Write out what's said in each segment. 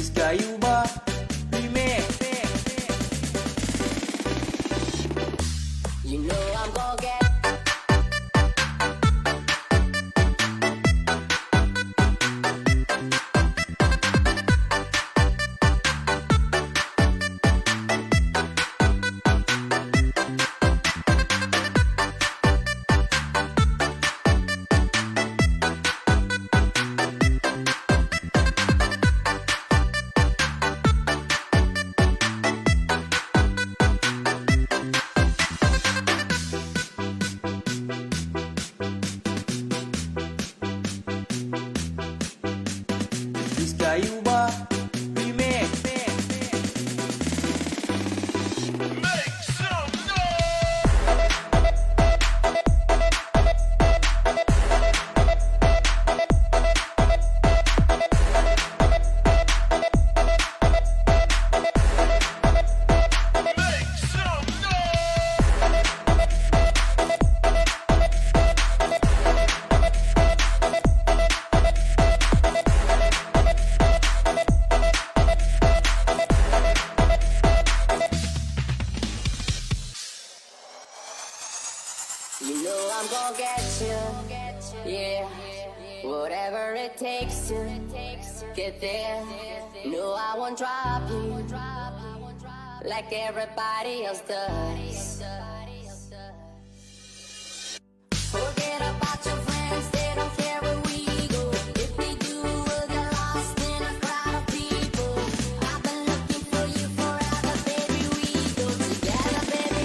Rizka Yuba Remix. You know I'm gonna get Rizka Yuba Remix. You know I'm gonna get you, yeah. Whatever it takes to get there. No, I won't drop you like everybody else does. Forget about your friends, they don't care where we go. If they do, we'll get lost in a crowd of people. I've been looking for you forever, baby. We go together, baby.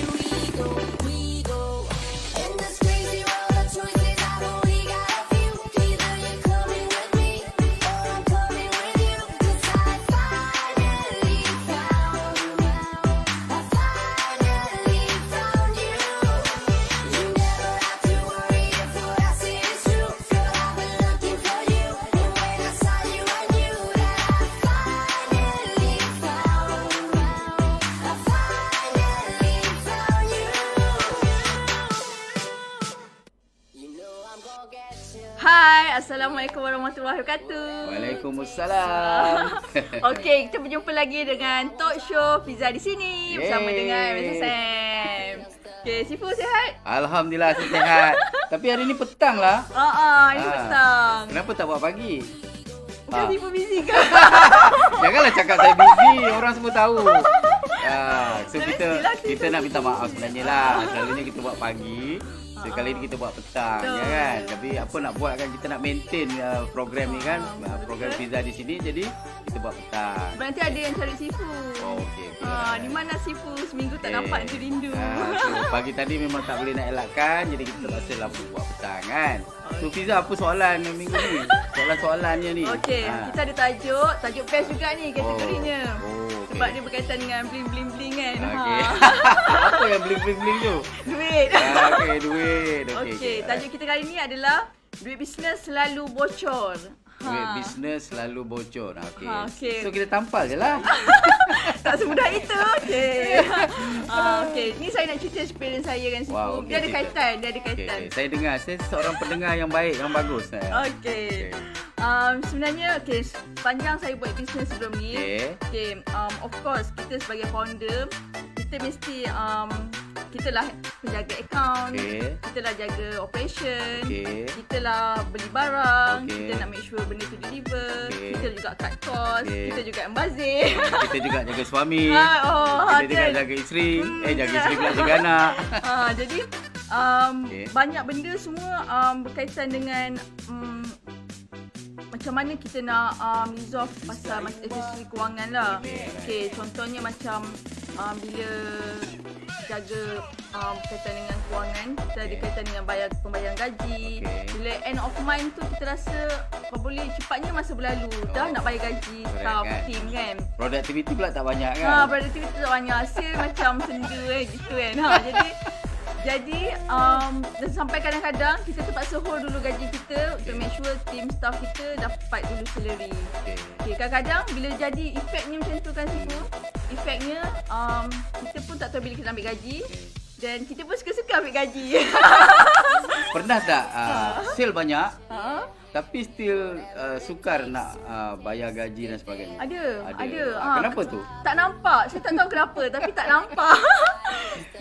We go. In this crazy world of choices, I've only got a few. Either you're coming with me, or I'm coming with you. 'Cause I finally found you. I finally found you. You never have to worry if what I say is true. Girl, I've been looking for you, and when I saw you, I knew that I finally found you. I finally found you. You know I'm gonna get you. Hai, Assalamualaikum warahmatullahi wabarakatuh. Waalaikumsalam. Okey, kita berjumpa lagi dengan talk show Fiza di sini bersama Yeay. dengan Mr. Sam. Okey, Sifu sihat? Alhamdulillah saya sihat. Tapi hari ni petang lah. Ini Ah. petang. Kenapa tak buat pagi? Bukan Ah. Sifu busy ke? Janganlah cakap saya busy. Orang semua tahu. So Tapi kita mestilah kita nak minta maaf sebenarnya lah. Selalunya kita buat pagi. Sekali ni kita buat petang, Betul. ya kan? Tapi apa nak buat kan, kita nak maintain program ni kan. Program Fiza di sini, jadi kita buat petang. Nanti ada yang cari Sifu. Oh, okey. Di mana Sifu seminggu tak nampak tu rindu. So, pagi tadi memang tak boleh nak elakkan, jadi kita terpaksa lah buat petang kan. So Fiza, apa soalan minggu ni? Soalan-soalannya ni. Okey, kita ada tajuk best juga ni kategorinya. Oh, Sebab dia berkaitan dengan bling-bling-bling kan. Okey. Apa yang bling-bling tu? Duit. Okey, duit. Okey, tajuk kita kali ni adalah duit bisnes selalu bocor. Duit bisnes selalu bocor. Okey. Okey. So kita tampal je lah. Tak semudah itu. Okey. Okey, ni saya nak cerita experience saya kan Sifu. Wow, okey, Dia ada cerita. kaitan, dia ada Okey, kaitan. saya dengar, saya seorang pendengar yang baik, yang bagus. Okey. Sebenarnya sepanjang saya buat bisnes sebelum ni, of course kita sebagai founder, kita mesti kita lah penjaga account, kita lah jaga operation, kita lah beli barang, kita nak make sure benda tu deliver, kita juga cut cost, kita juga membazir. Kita juga jaga suami. Kita juga kan? jaga isteri. Jaga isteri pula jaga anak. Jadi banyak benda semua berkaitan dengan macam mana kita nak resolve pasal especially kewangan lah. Okey, contohnya macam bila jaga berkaitan dengan kewangan, kita ada kaitan dengan pembayaran gaji. Bila end of month tu kita rasa apa boleh cepatnya masa berlalu. Dah nak bayar gaji staff, kan? team kan. Productivity pula tak banyak kan? Produktiviti tak banyak, hasil macam sendu gitu kan. Jadi dan sampai kadang-kadang kita terpaksa hold dulu gaji kita untuk make sure team staff kita dapat dulu salary. Okay, kadang-kadang bila jadi efeknya macam tu kan Sifu, efeknya kita pun tak tahu bila kita ambil gaji. Dan kita pun suka-suka ambil gaji. Pernah tak sale banyak Ha? tapi still sukar nak bayar gaji dan sebagainya? Ada. Kenapa tu? Tak nampak. Saya tak tahu kenapa tapi tak nampak.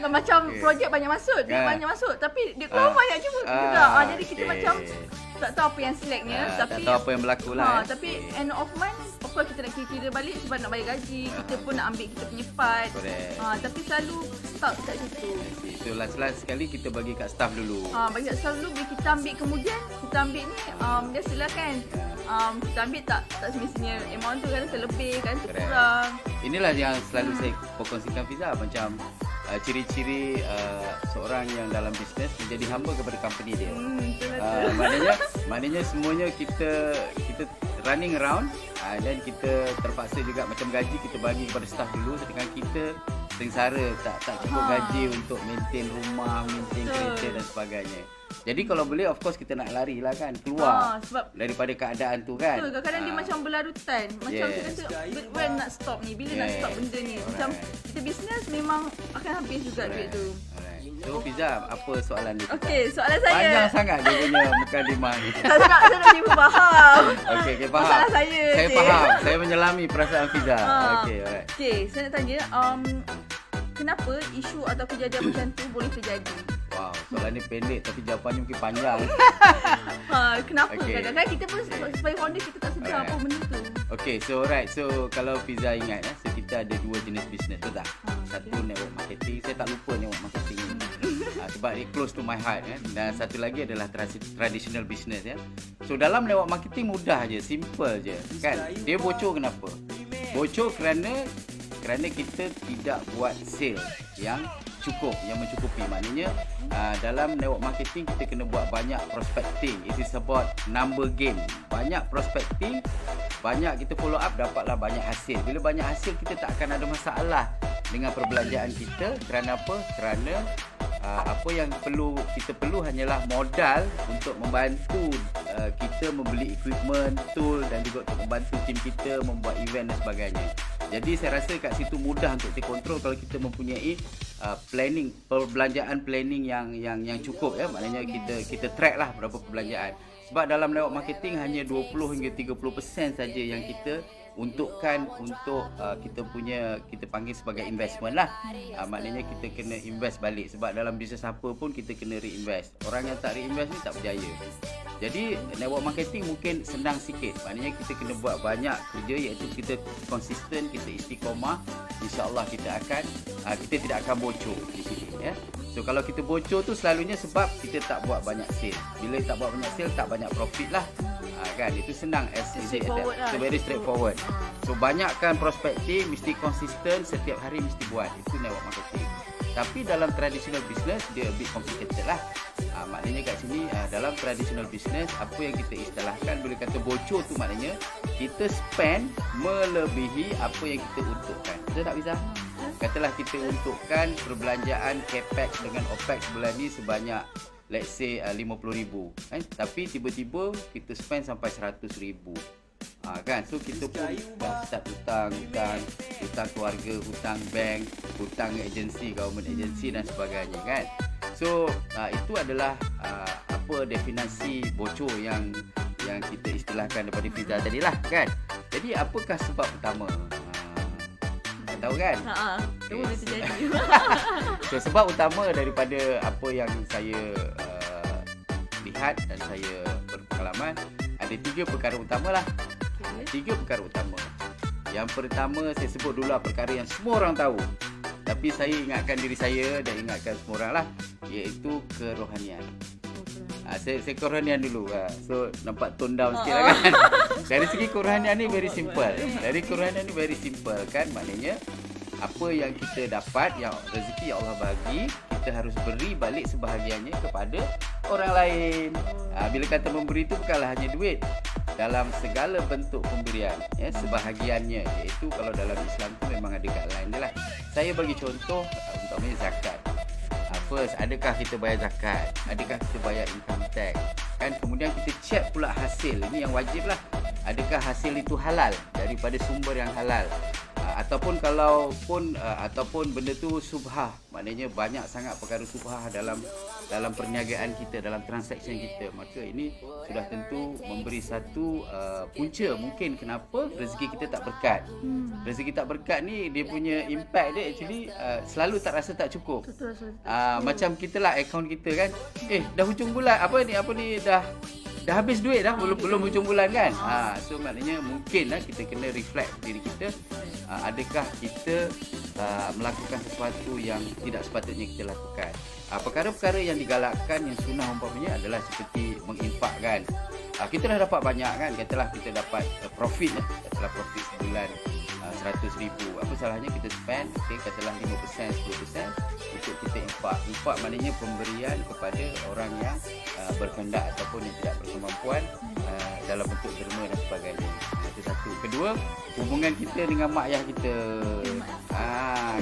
Macam Okey. projek banyak masuk, duit Kan? banyak masuk tapi dia keluar banyak juga. Jadi kita okey. macam tak tahu apa yang select-nya Tak tapi tahu apa yang berlaku lah. tapi end of month of course kita nak kira-kira balik sebab nak bayar gaji. Kita pun nak ambil kita punya part. Correct. Tapi selalu stuck kat situ. So last sekali kita bagi kat staff dulu. Bagi kat staff dulu bila kita ambil kemudian kita ambil ni biasalah kan. Kita ambil tak semestinya amount tu kan selebih kan kurang. Inilah yang selalu saya kongsikan Fiza, macam ciri-ciri seorang yang dalam bisnes menjadi hamba kepada company dia. Betul. Maknanya semuanya kita running around dan kita terpaksa juga macam gaji kita bagi kepada staff dulu, sedangkan kita sengsara tak cukup gaji untuk maintain rumah, maintain kereta dan sebagainya. Jadi kalau boleh of course kita nak lari lah kan, keluar sebab daripada keadaan tu kan. betul, kadang-kadang dia macam berlarutan. Macam kita kata when nak stop ni, bila nak stop benda ni. Macam kita bisnes memang akan habis juga duit tu. So Fiza, apa soalan dia? Okey, soalan saya. Panjang sangat dia punya mukadimah ni. Saya nak tiba faham. Okey, faham. Masalah saya je. Faham. Saya menyelami perasaan Fiza. Okey, alright. Okey, saya nak tanya kenapa isu atau kejadian macam tu boleh terjadi? Wow, soalan ni pendek tapi jawapannya mungkin panjang. Kenapa? Okey. Kadang-kadang kita pun sebagai founder kita tak sedar apa benda tu. Okey, so alright. So kalau Fiza ingat so kita ada dua jenis bisnes, betul tak? Satu network marketing, saya tak lupa network marketing ni. Sebab it close to my heart kan. Dan satu lagi adalah traditional business ya. So dalam network marketing mudah je, simple je kan. Dia bocor kenapa? Bocor kerana kita tidak buat sale yang cukup, yang mencukupi. Maknanya dalam network marketing kita kena buat banyak prospecting. It is about number game. Banyak prospecting, banyak kita follow up, dapatlah banyak hasil. Bila banyak hasil kita tak akan ada masalah dengan perbelanjaan kita. Kerana apa? Kerana apa yang kita perlu hanyalah modal untuk membantu kita membeli equipment, tool dan juga untuk membantu tim kita membuat event dan sebagainya. Jadi saya rasa kat situ mudah untuk dikontrol kalau kita mempunyai planning, perbelanjaan planning yang cukup ya. Maknanya kita track lah berapa perbelanjaan. Sebab dalam network marketing hanya 20 hingga 30% saja yang kita untukkan untuk kita panggil sebagai investment lah. Maknanya kita kena invest balik. Sebab dalam bisnes apa pun kita kena reinvest. Orang yang tak reinvest ni tak berjaya. Jadi network marketing mungkin senang sikit. Maknanya kita kena buat banyak kerja, iaitu kita konsisten, kita istiqomah. InsyaAllah kita tidak akan bocor di sini ya. So kalau kita bocor tu selalunya sebab kita tak buat banyak sale. Bila tak buat banyak sale, tak banyak profit lah. Kan itu senang so very straightforward. So banyakkan prospecting, mesti konsisten, setiap hari mesti buat. Itu network marketing. Tapi dalam traditional business dia a bit complicated lah. Maknanya kat sini dalam traditional business apa yang kita istilahkan bila kata bocor tu maknanya kita spend melebihi apa yang kita untukkan. Betul tak Fiza? Katalah kita untukkan perbelanjaan capex dengan opex bulan ni sebanyak let's say 50,000 kan, tapi tiba-tiba kita spend sampai 100,000 kan. So kita pun dah start hutang keluarga, hutang bank, hutang agensi, government agency dan sebagainya kan. So itu adalah apa definisi bocor yang kita istilahkan daripada Fiza tadi lah kan. Jadi apakah sebab utama? Tak tahu kan? Itu boleh terjadi. So sebab utama daripada apa yang saya lihat dan saya berpengalaman, ada 3 perkara utama lah. 3 perkara utama. Yang pertama saya sebut dulu lah perkara yang semua orang tahu, tapi saya ingatkan diri saya dan ingatkan semua orang lah, iaitu kerohanian. Saya kerohanian dulu. So nampak tone down sikit lah kan. Dari segi kerohanian ni very simple. Kan. Maknanya apa yang kita dapat, yang rezeki yang Allah bagi, kita harus beri balik sebahagiannya kepada orang lain. Bila kata memberi itu bukanlah hanya duit. Dalam segala bentuk pemberian ya, sebahagiannya, iaitu kalau dalam Islam tu memang ada guideline dia lah. Saya bagi contoh umpamanya zakat. First, adakah kita bayar zakat? Adakah kita bayar income tax? Kan, kemudian kita check pula hasil. Ini yang wajib lah. Adakah hasil itu halal daripada sumber yang halal? Ataupun ataupun benda tu subhah, maknanya banyak sangat perkara subhah dalam perniagaan kita, dalam transaction kita, maka ini sudah tentu memberi satu punca mungkin kenapa rezeki kita tak berkat. Rezeki tak berkat ni dia punya impact dia actually selalu tak rasa tak cukup. Betul. Macam kita lah akaun kita kan, dah hujung bulan apa ni dah habis duit dah, belum hujung bulan kan. So maknanya mungkin lah kita kena reflect diri kita, adakah kita melakukan sesuatu yang tidak sepatutnya kita lakukan. Perkara-perkara yang digalakkan, yang sunnah umpamanya adalah seperti menginfakkan. Kita dah dapat banyak kan, katalah kita dapat profit lah, katalah profit sebulan 100,000. Apa salahnya kita spend, katalah 5%, 10% untuk kita infak. Infak maknanya pemberian kepada orang yang berkehendak ataupun yang tidak berkemampuan dalam bentuk derma dan sebagainya. Itu satu. Kedua, hubungan kita dengan mak ayah kita.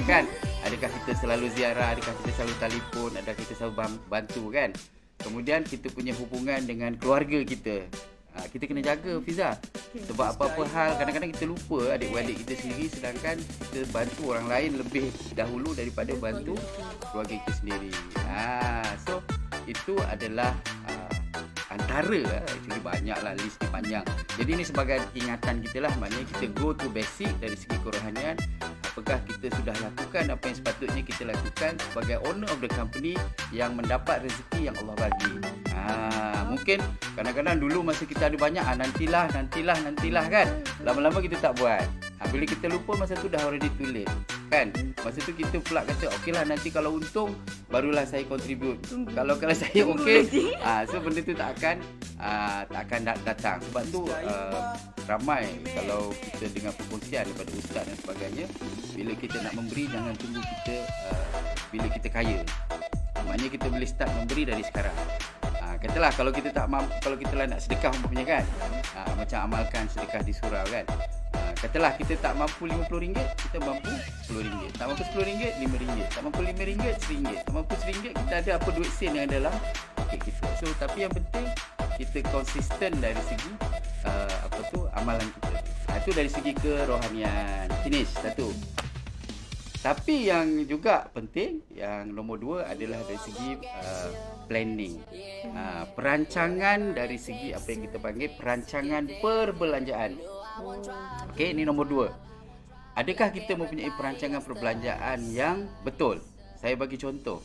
Kan, adakah kita selalu ziarah, adakah kita selalu telefon, adakah kita selalu bantu kan. Kemudian kita punya hubungan dengan keluarga kita. Kita kena jaga, Fiza. Sebab apa-apa hal kadang-kadang kita lupa adik-beradik kita sendiri, sedangkan kita bantu orang lain lebih dahulu daripada bantu keluarga kita sendiri. So itu adalah antara, actually banyaklah, list ni panjang. Jadi ini sebagai ingatan kita lah, maknanya kita go to basic dari segi kerohanian. Apakah kita sudah lakukan apa yang sepatutnya kita lakukan sebagai owner of the company yang mendapat rezeki yang Allah bagi. Mungkin kadang-kadang dulu masa kita ada banyak, nantilah kan. Lama-lama kita tak buat. Bila kita lupa, masa tu dah already too late kan. Masa tu kita pula kata okeylah, nanti kalau untung barulah saya contribute. Kalau saya okey, so benda tu tak akan datang. Sebab tu ramai kalau kita dengar perkongsian daripada ustaz dan sebagainya, bila kita nak memberi jangan tunggu kita bila kita kaya. Maknanya kita boleh start memberi dari sekarang. Katalah kalau kita tak mampu, kalau kita lah nak sedekah umpamanya kan, macam amalkan sedekah di surau kan. Katalah kita tak mampu RM50, kita mampu RM10. Tak mampu RM10, RM5. Tak mampu RM5, RM1. Tak mampu RM1, kita ada apa duit sen yang dalam poket kita. So tapi yang penting kita konsisten dari segi amalan kita. Itu dari segi kerohanian. Finish satu. Tapi yang juga penting, yang nombor 2 adalah dari segi planning. Perancangan dari segi apa yang kita panggil perancangan perbelanjaan. Okey, ini nombor 2. Adakah kita mempunyai perancangan perbelanjaan yang betul? Saya bagi contoh.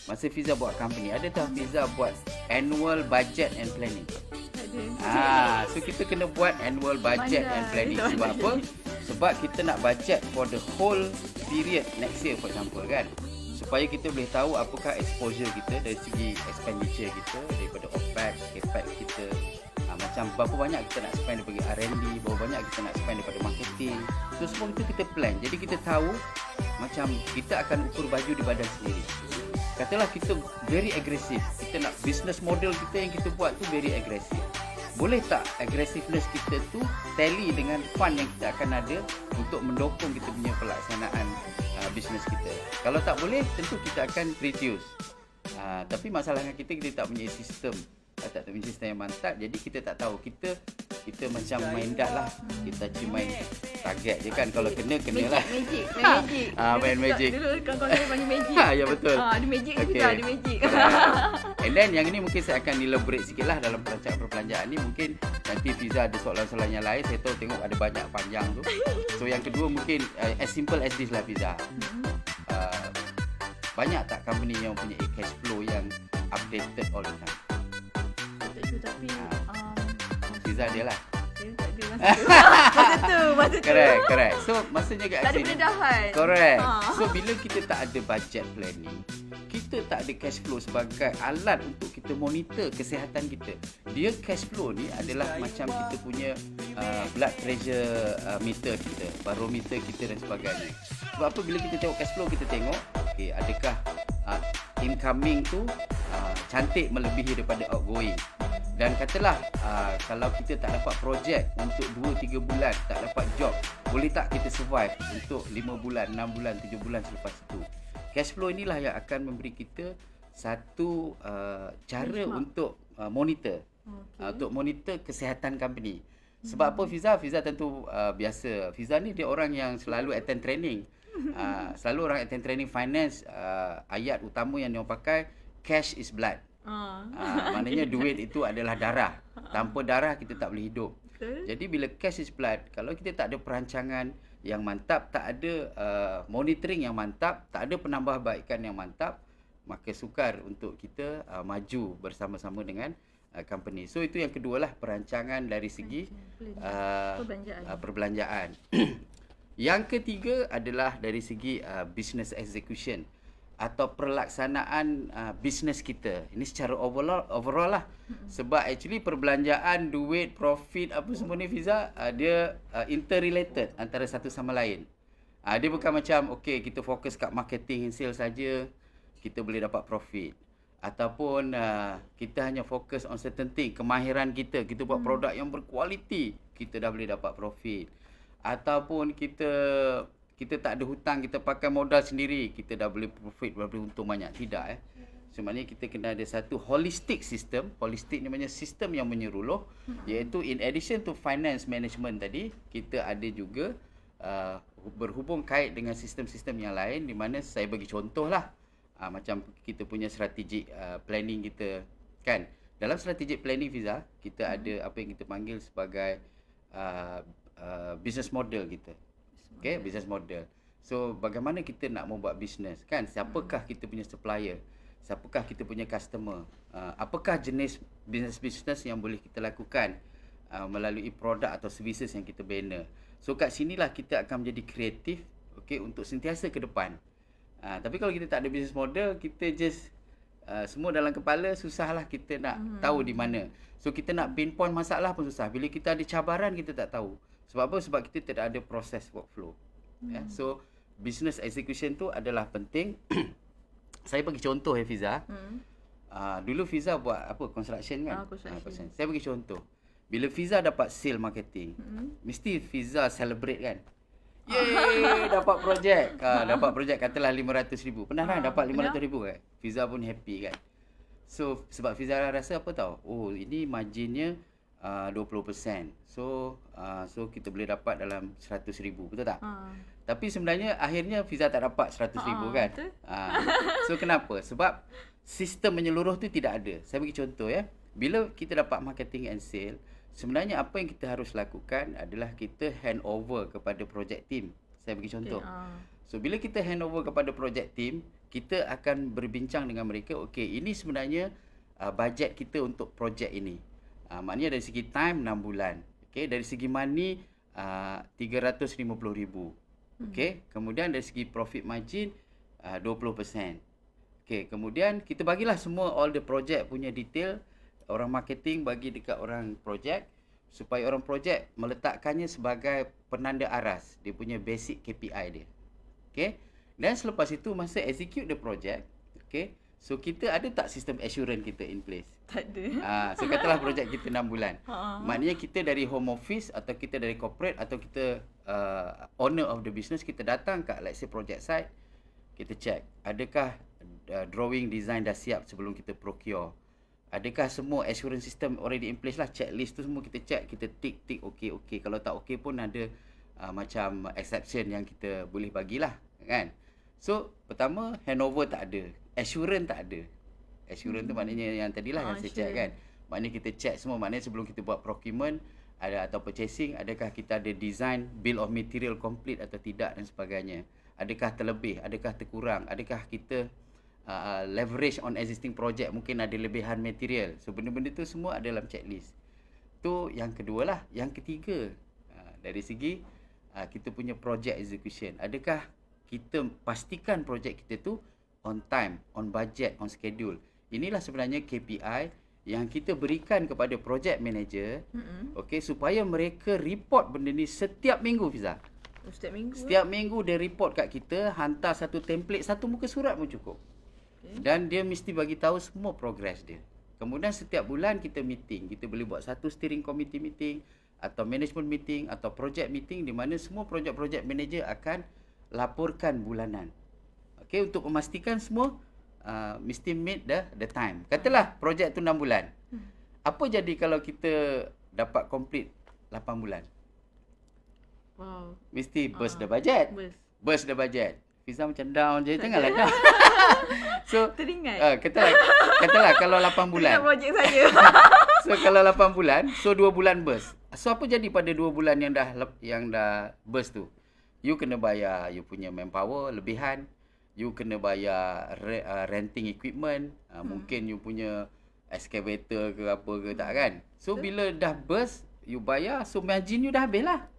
Masa Fiza buat company, ada tak Fiza buat annual budget and planning? So kita kena buat annual budget and planning. Sebab apa? Sebab kita nak budget for the whole period next year, for example kan. Supaya kita boleh tahu apakah exposure kita dari segi expenditure kita, daripada OPEX, CAPEX kita. Macam berapa banyak kita nak spend daripada R&D, berapa banyak kita nak spend daripada marketing. So semua itu kita plan. Jadi kita tahu macam kita akan ukur baju di badan sendiri. Katalah kita very agresif, kita nak business model kita yang kita buat tu very agresif. Boleh tak aggressiveness kita tu tally dengan fund yang kita akan ada untuk mendukung kita punya pelaksanaan bisnes kita? Kalau tak boleh, tentu kita akan reduce. Tapi masalahnya kita tak punya sistem. Tak punya sistem yang mantap. Jadi kita tak tahu. Kita macam main dart lah. Kita cuma main target je kan. Kalau kena lah. Magic. Main magic. Dulu kawan-kawan panggil magic. Ya betul. Ada magic juga, ada magic. And then yang ini mungkin saya akan elaborate sikit lah dalam perancangan perbelanjaan ni. Mungkin nanti Fiza ada soalan-soalan yang lain. Saya tahu tengok ada banyak panjang tu. So yang kedua mungkin as simple as this lah Fiza. Banyak tak company yang punya cash flow yang updated all the time? Tapi Fiza dia lah. tak ada masa tu. Correct. So maksudnya kat tak ada sini pendedahan. Correct. So bila kita tak ada budget planning, kita tak ada cash flow sebagai alat untuk kita monitor kesihatan kita. Dia cash flow ni adalah macam kita punya blood pressure meter kita, barometer kita dan sebagainya. Sebab apa, bila kita tengok cash flow, kita tengok okey, adakah incoming tu cantik melebihi daripada outgoing. Dan katalah kalau kita tak dapat projek untuk 2-3 bulan, tak dapat job, boleh tak kita survive untuk 5 bulan, 6 bulan, 7 bulan selepas itu? Cash flow inilah yang akan memberi kita satu cara untuk monitor. Untuk monitor kesihatan company. Sebab apa Fiza? Fiza tentu biasa. Fiza ni dia orang yang selalu attend training. Selalu orang attend training finance. Ayat utama yang dia pakai, cash is blood. Maknanya duit itu adalah darah. Tanpa darah kita tak boleh hidup. Betul. Jadi bila cash is blood, kalau kita tak ada perancangan yang mantap, tak ada monitoring yang mantap, tak ada penambahbaikan yang mantap, maka sukar untuk kita maju bersama-sama dengan company. So itu yang kedua lah, perancangan dari segi perbelanjaan. Yang ketiga adalah dari segi business execution atau perlaksanaan bisnes kita. Ini secara overall lah. Sebab actually perbelanjaan, duit, profit, apa semua ni Fiza, dia interrelated antara satu sama lain. Dia bukan macam okay, kita fokus kat marketing and sales saja, kita boleh dapat profit. Ataupun kita hanya fokus on certain thing, kemahiran kita buat produk yang berkualiti, kita dah boleh dapat profit. Ataupun kita tak ada hutang, kita pakai modal sendiri, kita dah boleh profit, dah boleh untung banyak. Tidak Sebenarnya kita kena ada satu holistic system. Holistic ni maknanya sistem yang menyeluruh, iaitu in addition to finance management tadi, kita ada juga berhubung kait dengan sistem-sistem yang lain, di mana saya bagi contoh lah. Macam kita punya strategic planning kita kan. Dalam strategic planning Fiza, kita ada apa yang kita panggil sebagai business model kita. Okay, business model. So bagaimana kita nak membuat bisnes kan? Siapakah kita punya supplier? Siapakah kita punya customer? Apakah jenis bisnes yang boleh kita lakukan melalui produk atau services yang kita bina? So kat sinilah kita akan menjadi kreatif, okay, untuk sentiasa ke depan. Tapi kalau kita tak ada business model, kita just semua dalam kepala, susahlah kita nak tahu di mana. So kita nak pinpoint masalah pun susah. Bila kita ada cabaran, kita tak tahu. Sebab apa? Sebab kita tidak ada proses workflow. So business execution tu adalah penting. Saya bagi contoh Fiza. Dulu Fiza buat apa? Construction kan? Construction. Saya bagi contoh. Bila Fiza dapat sale marketing, mesti Fiza celebrate kan? Yeay, dapat projek. Dapat projek katalah 500,000. Pernah kan dapat 500,000 kan? Fiza pun happy kan? So sebab Fiza rasa apa tahu? Oh, ini marginnya 20%. So kita boleh dapat dalam 100,000, betul tak? Tapi sebenarnya akhirnya Fiza tak dapat 100,000 kan? So kenapa? Sebab sistem menyeluruh tu tidak ada. Saya bagi contoh ya. Bila kita dapat marketing and sale, sebenarnya apa yang kita harus lakukan adalah kita hand over kepada project team. Saya bagi contoh. So bila kita hand over kepada project team, kita akan berbincang dengan mereka, okey, ini sebenarnya bajet kita untuk projek ini. Maknanya dari segi time 6 bulan. Okey, dari segi money 350,000. Okey, kemudian dari segi profit margin 20%. Okey, kemudian kita bagilah semua all the project punya detail. Orang marketing bagi dekat orang project supaya orang project meletakkannya sebagai penanda aras dia punya basic KPI dia. Okey. Dan selepas itu masa execute the project, okey. So kita ada tak sistem assurance kita in place? Tak ada. So katalah projek kita 6 bulan. Maknanya kita dari home office atau kita dari corporate atau kita owner of the business, kita datang kat let's say project site, kita check adakah drawing design dah siap sebelum kita procure. Adakah semua assurance system already in place lah, checklist tu semua kita check, kita tick okey. Kalau tak okey pun ada macam exception yang kita boleh bagilah kan. So pertama handover tak ada, assurance tak ada. Assurance tu maknanya yang tadilah yang saya check kan. Maknanya kita check semua, maknanya sebelum kita buat procurement ada atau purchasing, adakah kita ada design bill of material complete atau tidak dan sebagainya. Adakah terlebih, adakah terkurang, adakah kita leverage on existing project, mungkin ada lebihan material. So benda-benda tu semua ada dalam checklist. Tu yang kedua lah. Yang ketiga, dari segi kita punya project execution, adakah kita pastikan projek kita tu on time, on budget, on schedule. Inilah sebenarnya KPI yang kita berikan kepada project manager, okey, supaya mereka report benda ni setiap minggu Fiza. Setiap minggu. Setiap minggu dia report kat kita, hantar satu template, satu muka surat pun cukup. Dan dia mesti bagi tahu semua progress dia. Kemudian setiap bulan kita meeting, kita boleh buat satu steering committee meeting atau management meeting atau project meeting di mana semua project manager akan laporkan bulanan. Okey, untuk memastikan semua mesti meet the time. Katalah projek tu 6 bulan. Apa jadi kalau kita dapat complete 8 bulan. Wow. Mesti burst the budget. Burst. Burst the budget. Fiza macam down je. Janganlah down. So, Teringat. katalah kalau 8 bulan. Teringat projek saya. So kalau 8 bulan, so 2 bulan burst. So apa jadi pada 2 bulan yang dah burst tu? You kena bayar you punya manpower lebihan. You kena bayar renting equipment. Mungkin you punya excavator ke apa ke tak kan. So bila dah burst, you bayar, so margin you dah habis lah.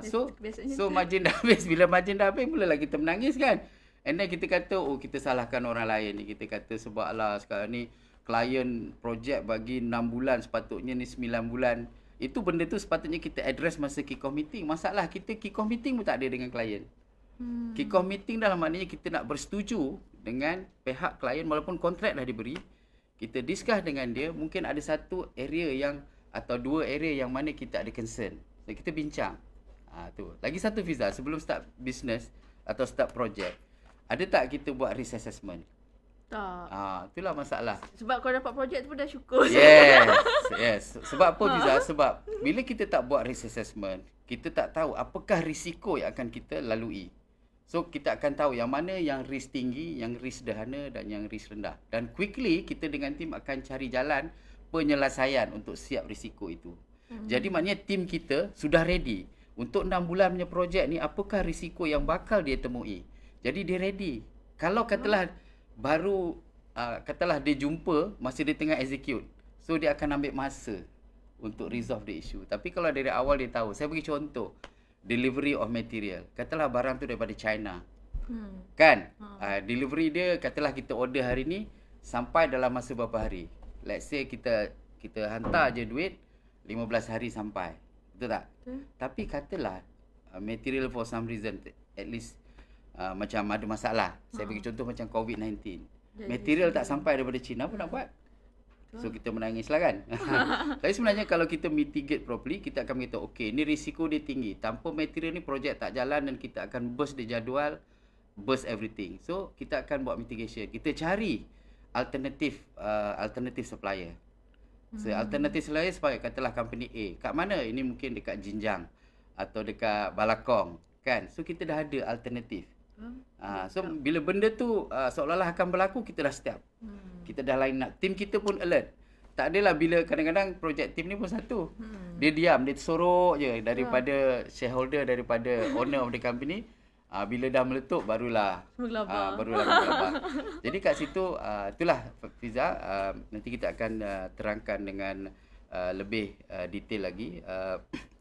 So margin dah habis. Bila margin dah habis, mulalah kita menangis kan. And then kita kata, oh kita salahkan orang lain ni. Kita kata sebab lah sekarang ni klien projek bagi 6 bulan, sepatutnya ni 9 bulan. Itu benda tu sepatutnya kita address masa kick-off meeting. Masalah kita kick-off meeting pun tak ada dengan klien. Kick-off meeting dalam maknanya kita nak bersetuju dengan pihak klien walaupun kontrak dah diberi. Kita discuss dengan dia, mungkin ada satu area yang atau 2 area yang mana kita ada concern. So, kita bincang. Tu. Lagi satu Fiza, sebelum start business atau start project, ada tak kita buat risk assessment? Tak. Itulah masalah. Sebab kalau dapat projek tu pun dah syukur. Yes. Sebab apa Fiza? Sebab bila kita tak buat risk assessment, kita tak tahu apakah risiko yang akan kita lalui. So kita akan tahu yang mana yang risk tinggi, yang risk sederhana dan yang risk rendah. Dan quickly kita dengan tim akan cari jalan penyelesaian untuk siap risiko itu. Jadi maknanya tim kita sudah ready untuk 6 bulan punya projek ni, apakah risiko yang bakal dia temui. Jadi dia ready. Kalau katalah katalah dia jumpa masa dia tengah execute, so dia akan ambil masa untuk resolve the issue. Tapi kalau dari awal dia tahu, saya bagi contoh, delivery of material. Katalah barang tu daripada China. Kan? Delivery dia, katalah kita order hari ni sampai dalam masa berapa hari. Let's say kita hantar je duit 15 hari sampai. Betul tak? Tapi katalah material for some reason, at least macam ada masalah. Saya bagi contoh macam COVID-19. Material tak sampai daripada China, apa nak buat? So kita menangis lah kan. Tapi sebenarnya kalau kita mitigate properly, kita akan beritahu, okay, ni risiko dia tinggi. Tanpa material ni projek tak jalan dan kita akan burst the jadual, burst everything. So kita akan buat mitigation. Kita cari alternative supplier. So alternative supplier supaya katalah company A. Kat mana? Ini mungkin dekat Jinjang atau dekat Balakong kan. So kita dah ada alternatif. So bila benda tu seolah-olah akan berlaku, kita dah step. Kita dah line up. Tim kita pun alert. Tak adalah bila kadang-kadang project team ni pun satu. Dia diam, dia sorok je daripada shareholder, daripada owner of the company. Bila dah meletup barulah menggelabah. Jadi kat situ itulah Fiza, nanti kita akan terangkan dengan lebih detail lagi.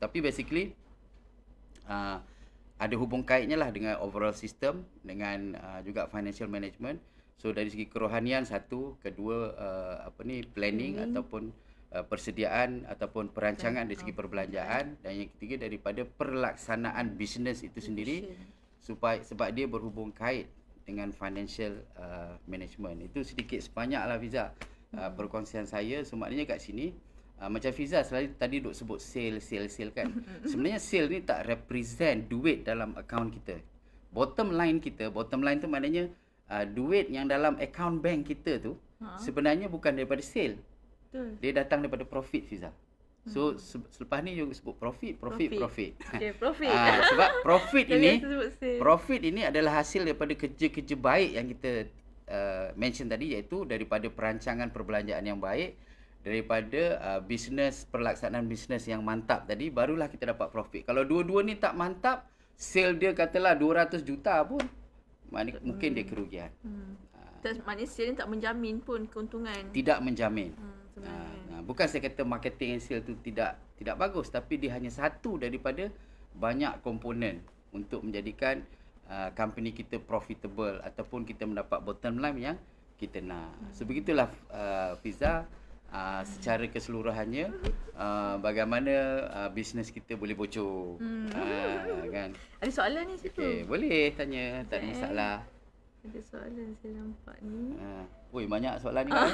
Tapi basically ada hubung kaitnya lah dengan overall system, dengan juga financial management. So dari segi kerohanian satu, kedua planning ataupun persediaan ataupun perancangan dari segi perbelanjaan, dan yang ketiga daripada pelaksanaan bisnes itu sendiri, sebab dia berhubung kait dengan financial management. Itu sedikit sebanyaklah Fiza perkongsian saya. So maknanya kat sini macam Fiza tadi duk sebut sale kan. Sebenarnya sale ni tak represent duit dalam akaun kita. Bottom line tu maknanya duit yang dalam akaun bank kita tu sebenarnya bukan daripada sale. Betul. Dia datang daripada profit Fiza. So selepas ni you sebut profit. Okay, profit. Sebab profit ini adalah hasil daripada kerja-kerja baik yang kita mention tadi, iaitu daripada perancangan perbelanjaan yang baik, daripada pelaksanaan bisnes yang mantap tadi, barulah kita dapat profit. Kalau dua-dua ni tak mantap, sale dia katalah 200 juta pun, mungkin dia kerugian. Maknanya sale ni tak menjamin pun keuntungan. Tidak menjamin. Bukan saya kata marketing and sale tu tidak bagus, tapi dia hanya satu daripada banyak komponen untuk menjadikan company kita profitable ataupun kita mendapat bottom line yang kita nak. So begitulah Fiza, secara keseluruhannya bagaimana bisnes kita boleh bocor. Kan? Ada soalan ni situ? Okay, boleh tanya, tak ada masalah. Ada soalan saya nampak ni. Banyak soalan ni kan?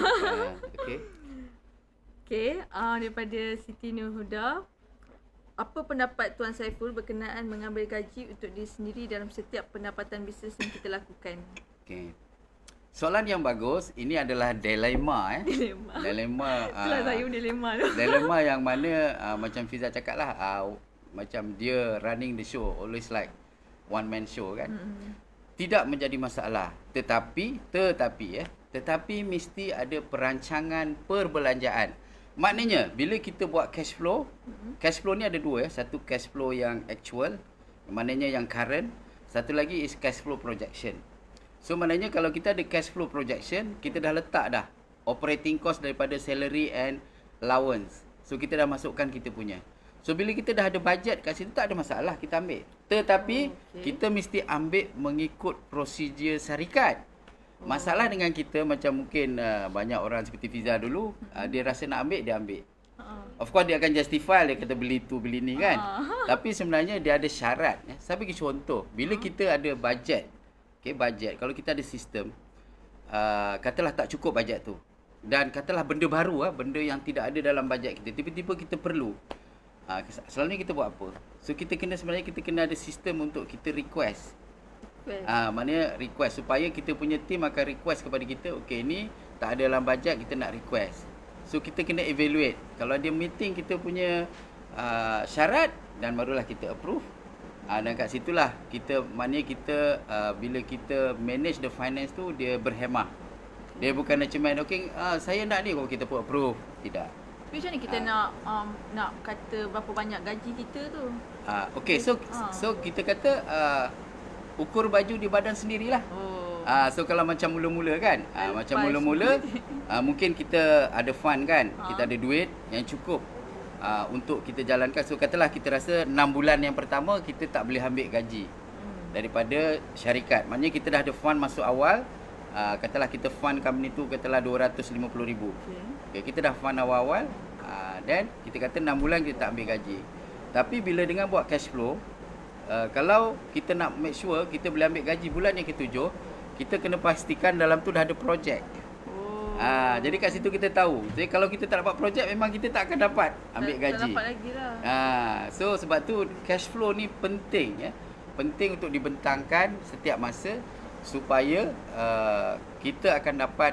Okay, daripada Siti Nurhuda. Apa pendapat Tuan Saiful berkenaan mengambil gaji untuk diri sendiri dalam setiap pendapatan bisnes yang kita lakukan? Okay. Soalan yang bagus. Ini adalah dilema Dilema. Dilema. Itulah saya pun dilema tu. Dilema yang mana macam Fiza cakap lah, macam dia running the show always like one man show kan. Tidak menjadi masalah, tetapi mesti ada perancangan perbelanjaan. Maknanya bila kita buat cash flow ni ada dua satu cash flow yang actual, maknanya yang current, satu lagi is cash flow projection. So maknanya kalau kita ada cash flow projection, kita dah letak dah operating cost daripada salary and allowance. So kita dah masukkan kita punya. So bila kita dah ada bajet kat situ, tak ada masalah kita ambil. Tetapi kita mesti ambil mengikut prosedur syarikat. Masalah dengan kita macam mungkin banyak orang seperti Fiza dulu, dia rasa nak ambil, dia ambil. Of course dia akan justify, dia kata beli tu beli ni kan. Tapi sebenarnya dia ada syarat. Saya bagi contoh, bila kita ada bajet, bajet, kalau kita ada sistem, katalah tak cukup bajet tu. Dan katalah benda baru, benda yang tidak ada dalam bajet kita, tiba-tiba kita perlu. Selalunya kita buat apa? So sebenarnya kita kena ada sistem untuk kita request. Maknanya request supaya kita punya team akan request kepada kita, okey ni tak ada dalam bajet, kita nak request. So kita kena evaluate. Kalau dia meeting kita punya syarat, dan barulah kita approve. Dan kat situlah kita, maknanya kita bila kita manage the finance tu, dia berhemah. Dia bukan macam main okey saya nak ni kok kita pun approve. Tidak. Tapi macam ni kita nak kata berapa banyak gaji kita tu? Okey, so kita kata ukur baju di badan sendirilah. So kalau macam mula-mula kan, macam mula-mula mungkin kita ada fund kan, kita ada duit yang cukup untuk kita jalankan. So katalah kita rasa 6 bulan yang pertama kita tak boleh ambil gaji daripada syarikat. Maknanya kita dah ada fund masuk awal. Katalah kita fund company tu katalah 250,000. Okay, kita dah fund awal-awal, dan kita kata 6 bulan kita tak ambil gaji. Tapi bila dengan buat cash flow, kalau kita nak make sure kita boleh ambil gaji bulan yang ke-7, kita kena pastikan dalam tu dah ada projek. Jadi kat situ kita tahu. Jadi kalau kita tak dapat projek, memang kita tak akan dapat ambil gaji. Tak dapat lagi lah. So sebab tu cash flow ni penting penting untuk dibentangkan setiap masa supaya kita akan dapat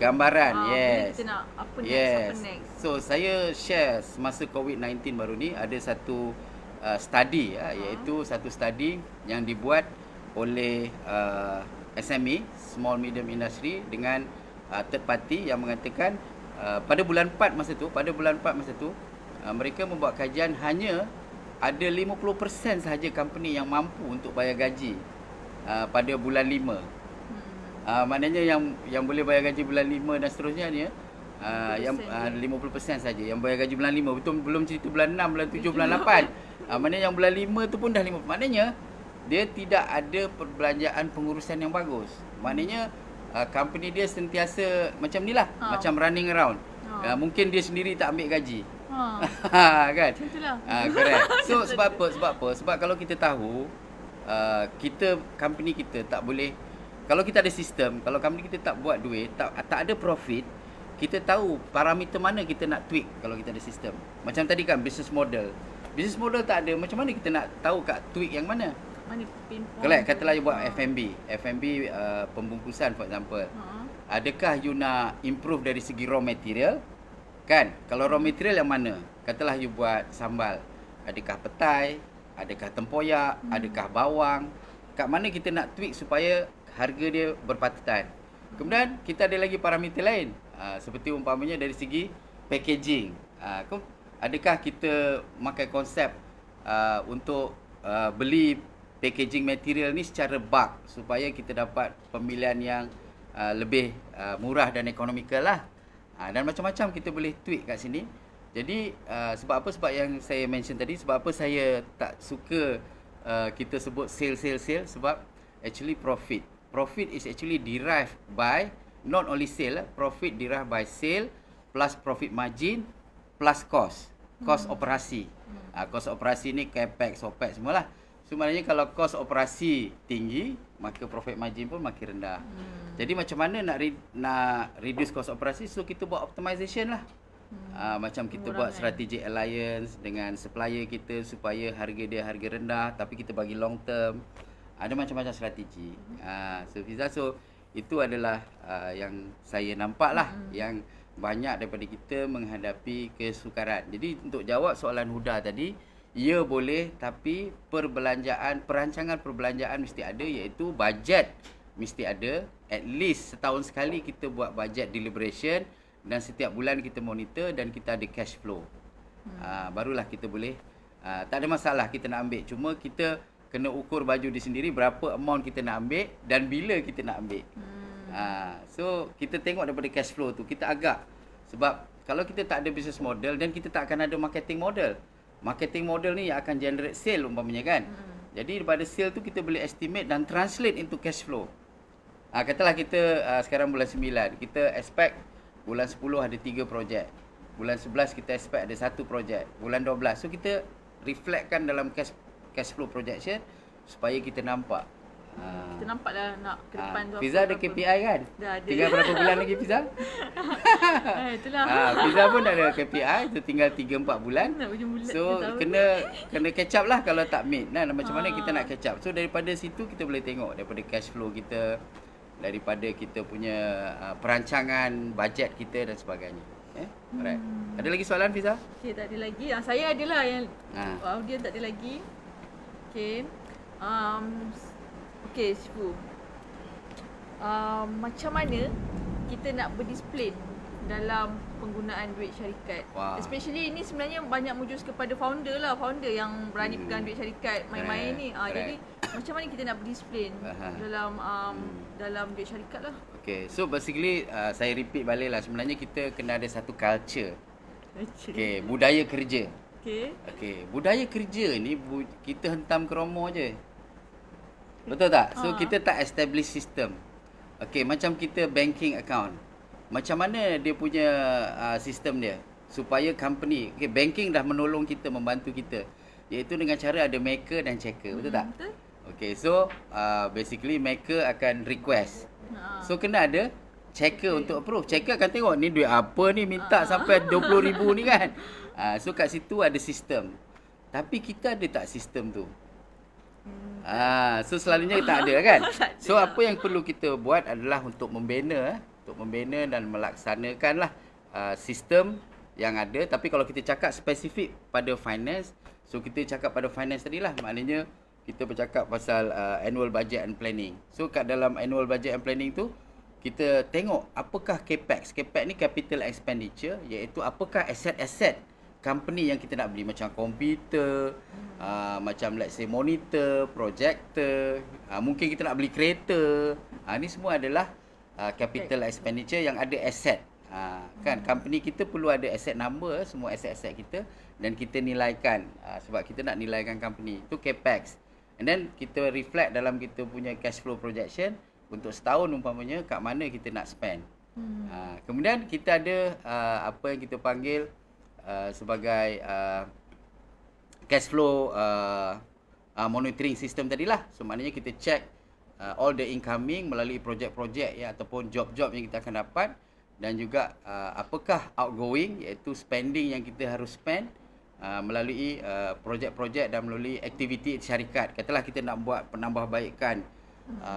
gambaran. Yes. Kita nak apa next. So saya share semasa COVID-19 baru ni ada satu study iaitu satu study yang dibuat oleh SME, Small Medium Industry, dengan third party yang mengatakan pada bulan 4 masa tu, mereka membuat kajian, hanya ada 50% sahaja company yang mampu untuk bayar gaji pada bulan 5. Maknanya yang boleh bayar gaji bulan 5 dan seterusnya ni yang 50% saja yang bayar gaji bulan 5. Betul, belum cerita bulan 6, bulan 7, bulan 8. Maknanya yang bulan 5 tu pun dah 5. Maknanya dia tidak ada perbelanjaan pengurusan yang bagus. Maknanya company dia sentiasa macam ni lah, macam running around. Mungkin dia sendiri tak ambil gaji. Kan? Itulah. Correct. So sebab apa? Sebab kalau kita tahu company kita tak boleh, kalau kita ada sistem, kalau company kita tak buat duit, tak ada profit, kita tahu parameter mana kita nak tweak kalau kita ada sistem. Macam tadi kan business model. Business model tak ada, macam mana kita nak tahu kat tweak yang mana? Mana pinpoint? Kalau katalah you buat F&B pembungkusan for example. Adakah you nak improve dari segi raw material? Kan? Kalau raw material yang mana? Katalah you buat sambal. Adakah petai? Adakah tempoyak? Adakah bawang? Kat mana kita nak tweak supaya harga dia berpatutan? Kemudian kita ada lagi parameter lain. Seperti umpamanya dari segi packaging. Adakah kita makan konsep untuk beli packaging material ni secara bulk supaya kita dapat pemilihan yang lebih murah dan ekonomikal lah. Dan macam-macam kita boleh tweak kat sini. Jadi sebab apa? Sebab yang saya mention tadi, sebab apa saya tak suka kita sebut sale. Sebab actually profit is actually derived by not only sale, profit derived by sale plus profit margin plus cost operasi. Kos operasi ni capex, opex semualah. So maknanya kalau kos operasi tinggi, maka profit margin pun makin rendah. Jadi macam mana nak reduce kos operasi? So kita buat optimization lah. Macam kita buat strategic alliance dengan supplier kita supaya harga dia harga rendah tapi kita bagi long term. Ada macam-macam strategi. So Fiza, so itu adalah yang saya nampak lah yang banyak daripada kita menghadapi kesukaran. Jadi untuk jawab soalan Huda tadi, ya boleh, tapi perancangan perbelanjaan mesti ada, iaitu bajet mesti ada. At least setahun sekali kita buat bajet deliberation dan setiap bulan kita monitor dan kita ada cash flow. Barulah kita boleh, tak ada masalah kita nak ambil, cuma kita kena ukur baju di sendiri berapa amount kita nak ambil dan bila kita nak ambil. So kita tengok daripada cash flow tu, kita agak, sebab kalau kita tak ada business model dan kita tak akan ada marketing model. Marketing model ni yang akan generate sale umpamanya kan. Jadi daripada sale tu kita boleh estimate dan translate into cash flow. Katalah kita sekarang bulan 9, kita expect bulan 10 ada 3 projek. Bulan 11 kita expect ada 1 projek. Bulan 12. So kita reflectkan dalam cash flow projection supaya kita nampak. Kita nampak lah nak ke depan tu Fiza ada KPI kan? Dah ada. Tinggal berapa bulan lagi Fiza? Itulah. Fiza pun dah ada KPI, tu tinggal 3-4 bulan. Nak hujung bulan So kena catch up lah kalau tak meet. Macam mana kita nak catch up. So daripada situ kita boleh tengok daripada cash flow kita, daripada kita punya perancangan bajet kita dan sebagainya. Alright. Ada lagi soalan Fiza? Okay, tak ada lagi. Saya adalah yang audience tak ada lagi. Okay. Okay, Sifu. Macam mana kita nak berdisiplin dalam penggunaan duit syarikat? Wah. Especially ini sebenarnya banyak mujus kepada founder lah. Founder yang berani pegang duit syarikat main-main ni. Jadi macam mana kita nak berdisiplin dalam duit syarikat lah? Okay, so basically saya repeat balik lah. Sebenarnya kita kena ada satu culture. Okay, budaya kerja. Okay, budaya kerja ni kita hentam kromo je. Betul tak? So kita tak establish system. Okay, macam kita banking account. Macam mana dia punya sistem dia supaya company, okay, banking dah menolong kita, membantu kita, iaitu dengan cara ada maker dan checker. Betul tak? Betul. Okay, so basically maker akan request. So kena ada checker untuk approve. Checker akan tengok ni duit apa ni minta sampai 20,000 ni kan. So kat situ ada sistem. Tapi kita ada tak sistem tu? So selalunya tak ada kan. So apa yang perlu kita buat adalah untuk membina dan melaksanakanlah sistem yang ada. Tapi kalau kita cakap spesifik pada finance, so kita cakap pada finance tadilah, maknanya kita bercakap pasal annual budget and planning. So kat dalam annual budget and planning tu kita tengok apakah capex. Capex ni capital expenditure, iaitu apakah aset-aset company yang kita nak beli, macam komputer, macam let's say monitor, projector, mungkin kita nak beli kereta. Ni semua adalah capital expenditure yang ada aset. Kan company kita perlu ada asset number, semua aset-aset kita, dan kita nilaikan, sebab kita nak nilaikan company. Itu capex. And then kita reflect dalam kita punya cash flow projection untuk setahun umpamanya kat mana kita nak spend. Kemudian kita ada apa yang kita panggil sebagai cash flow monitoring system tadilah. So maknanya kita check all the incoming melalui projek-projek ataupun job-job yang kita akan dapat, dan juga apakah outgoing, iaitu spending yang kita harus spend melalui projek-projek dan melalui aktiviti syarikat. Katalah kita nak buat penambahbaikan,